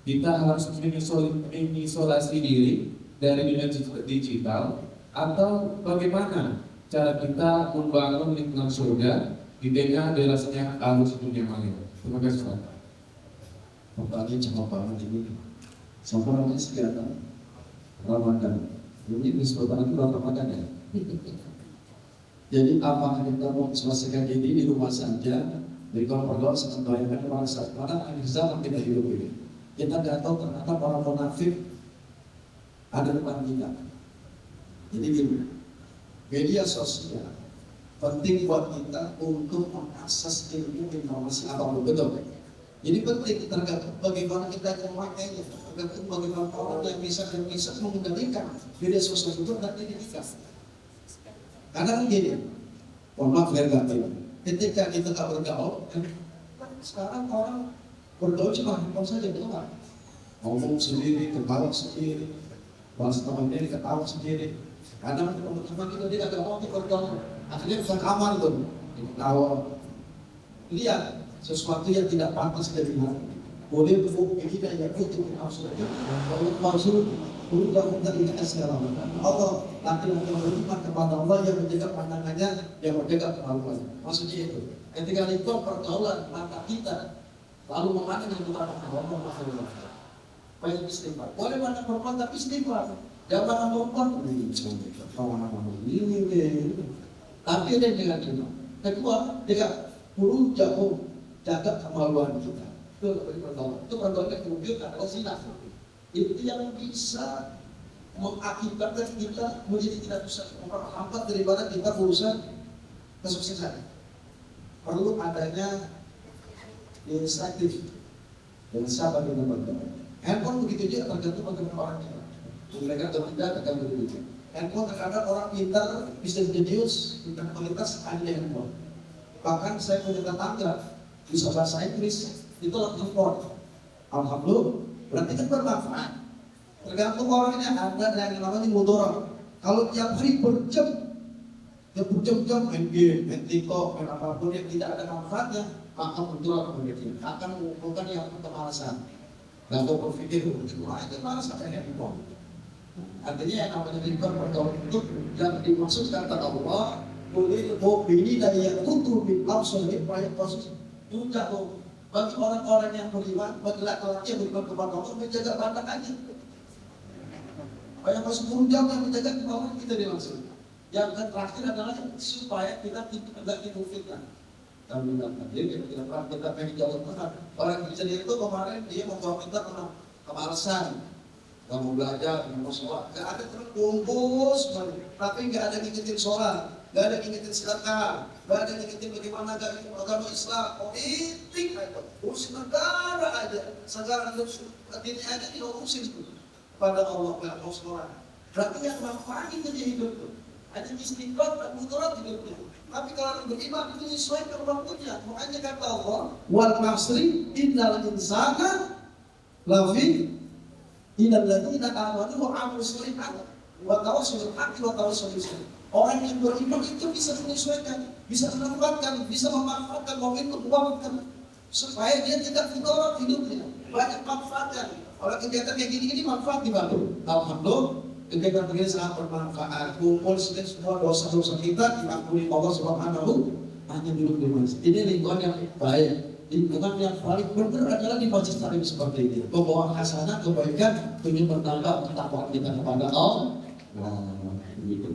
kita harus mengisolasi diri dari dunia digital, atau bagaimana cara kita membangun lingkungan surga di tengah derasnya arus dunia maya? Terima kasih Pak. Pertanyaan cuma banget ini. Sampai namanya sekian Ramadan. Ini disebutkan itu Ramadan ya. Jadi apa kita mau selesaikan ini di rumah saja, dari kalau sedang bayangkan pada saat mana akhir zaman kita hidup ini. Kita tidak tahu ternyata para munafik ada depan kita. Jadi gini, media sosial penting buat kita untuk mengakses ilmu informasi apapun, betul. Jadi penting tergantung bagaimana kita memakainya, tergantung bagaimana orang yang bisa mengendalikan media sosial itu nanti kita. Karena gini, mohon maaf ya ketika kita tak bergaul, sekarang orang bergaul cuma handphone saja, betul kan? Ngomong sendiri, ketawa sendiri, bahas temannya ketawa sendiri. Karena teman-teman kita tidak ada waktu bergaul. Akhirnya bukan aman tuh, ketawa. Lihat sesuatu yang tidak pantas dari hati. Boleh berfungsi kita yang itu maksud. Kalau maksud berubah dari sekarang. Allah laki-laki beriman kepada Allah yang menjaga pandangannya, yang menjaga kemaluannya. Maksudnya itu. Ketika itu pergaulan mata kita lalu memandang yang kepada Allah. Baik istighfar. Boleh mana perempuan tapi istighfar. Jangan perempuan ini. Tapi ada dengan kita. Kedua, dia perlu jaga kemaluan kita. Itu pergaulan. Itu pergaulan yang kemudian adalah zina. Itu yang bisa mengakibatkan kita menjadi tidak bisa memperhambat daripada kita berusaha kesuksesan. Perlu adanya inisiatif dan sabar dan berdoa. Handphone begitu juga tergantung bagaimana orangnya. Mereka tidak akan begitu. Handphone terkadang orang pintar bisa jenius tentang kualitas ada handphone. Bahkan saya punya tetangga bisa bahasa Inggris itu lewat handphone. Alhamdulillah, berarti kan bermanfaat. Tergantung orangnya, ada yang namanya mudorot. Kalau tiap hari berjam-jam main game, main TikTok, main apapun yang tidak ada manfaatnya, maka mudorot akan mengumpulkan yang kemalasan. Lalu berpikir, wah itu malas katanya handphone. Artinya yang namanya lingkungan pergaulan itu yang dimaksud kata Allah, boleh ini dari yang tutup di langsung di proyek proses juga tuh. Bagi orang-orang yang beriman, bagi laki-laki yang beriman kepada Allah, menjaga pandangannya. Yang masuk jam yang menjaga kemauan kita dimaksud. Yang terakhir adalah supaya kita tidak dikufirkan. Kami dapat jadi kita pengen jauh benar. Orang Kristen itu kemarin dia membawa kita tentang kemalasan, nggak mau belajar, nggak mau sholat, nggak ada terus bungkus, tapi nggak ada ngingetin sholat, nggak ada ngingetin sedekah, nggak ada ngingetin bagaimana agama Islam, politik, urusin negara aja, segala diri aja diurusin pada Allah pada sholat. Berarti yang manfaatin dia hidup tuh, ada istiqomah dan mudarat hidupnya. Tapi kalau beriman itu disesuaikan waktunya. Makanya kata Allah, wal asri innal insana lafi innal ladzina amanu wa amilus sholihat wa tawassaw bil haqqi wa tawassaw bis sabr. Orang yang beriman itu bisa menyesuaikan, bisa memanfaatkan, bisa memanfaatkan momentum waktu supaya dia tidak fidorot hidupnya. Banyak manfaatnya. Kalau kegiatan kayak gini manfaat dibantu. Alhamdulillah. Kegiatan begini sangat bermanfaat. Kumpul semua dosa-dosa kita diampuni Allah Subhanahu. Hanya duduk di masjid. Ini lingkungan yang baik. Lingkungan yang paling benar adalah di masjid taklim seperti ini. Membawa hasanah kebaikan, ingin bertambah ketakwaan kita kepada Allah. Nah, begitu.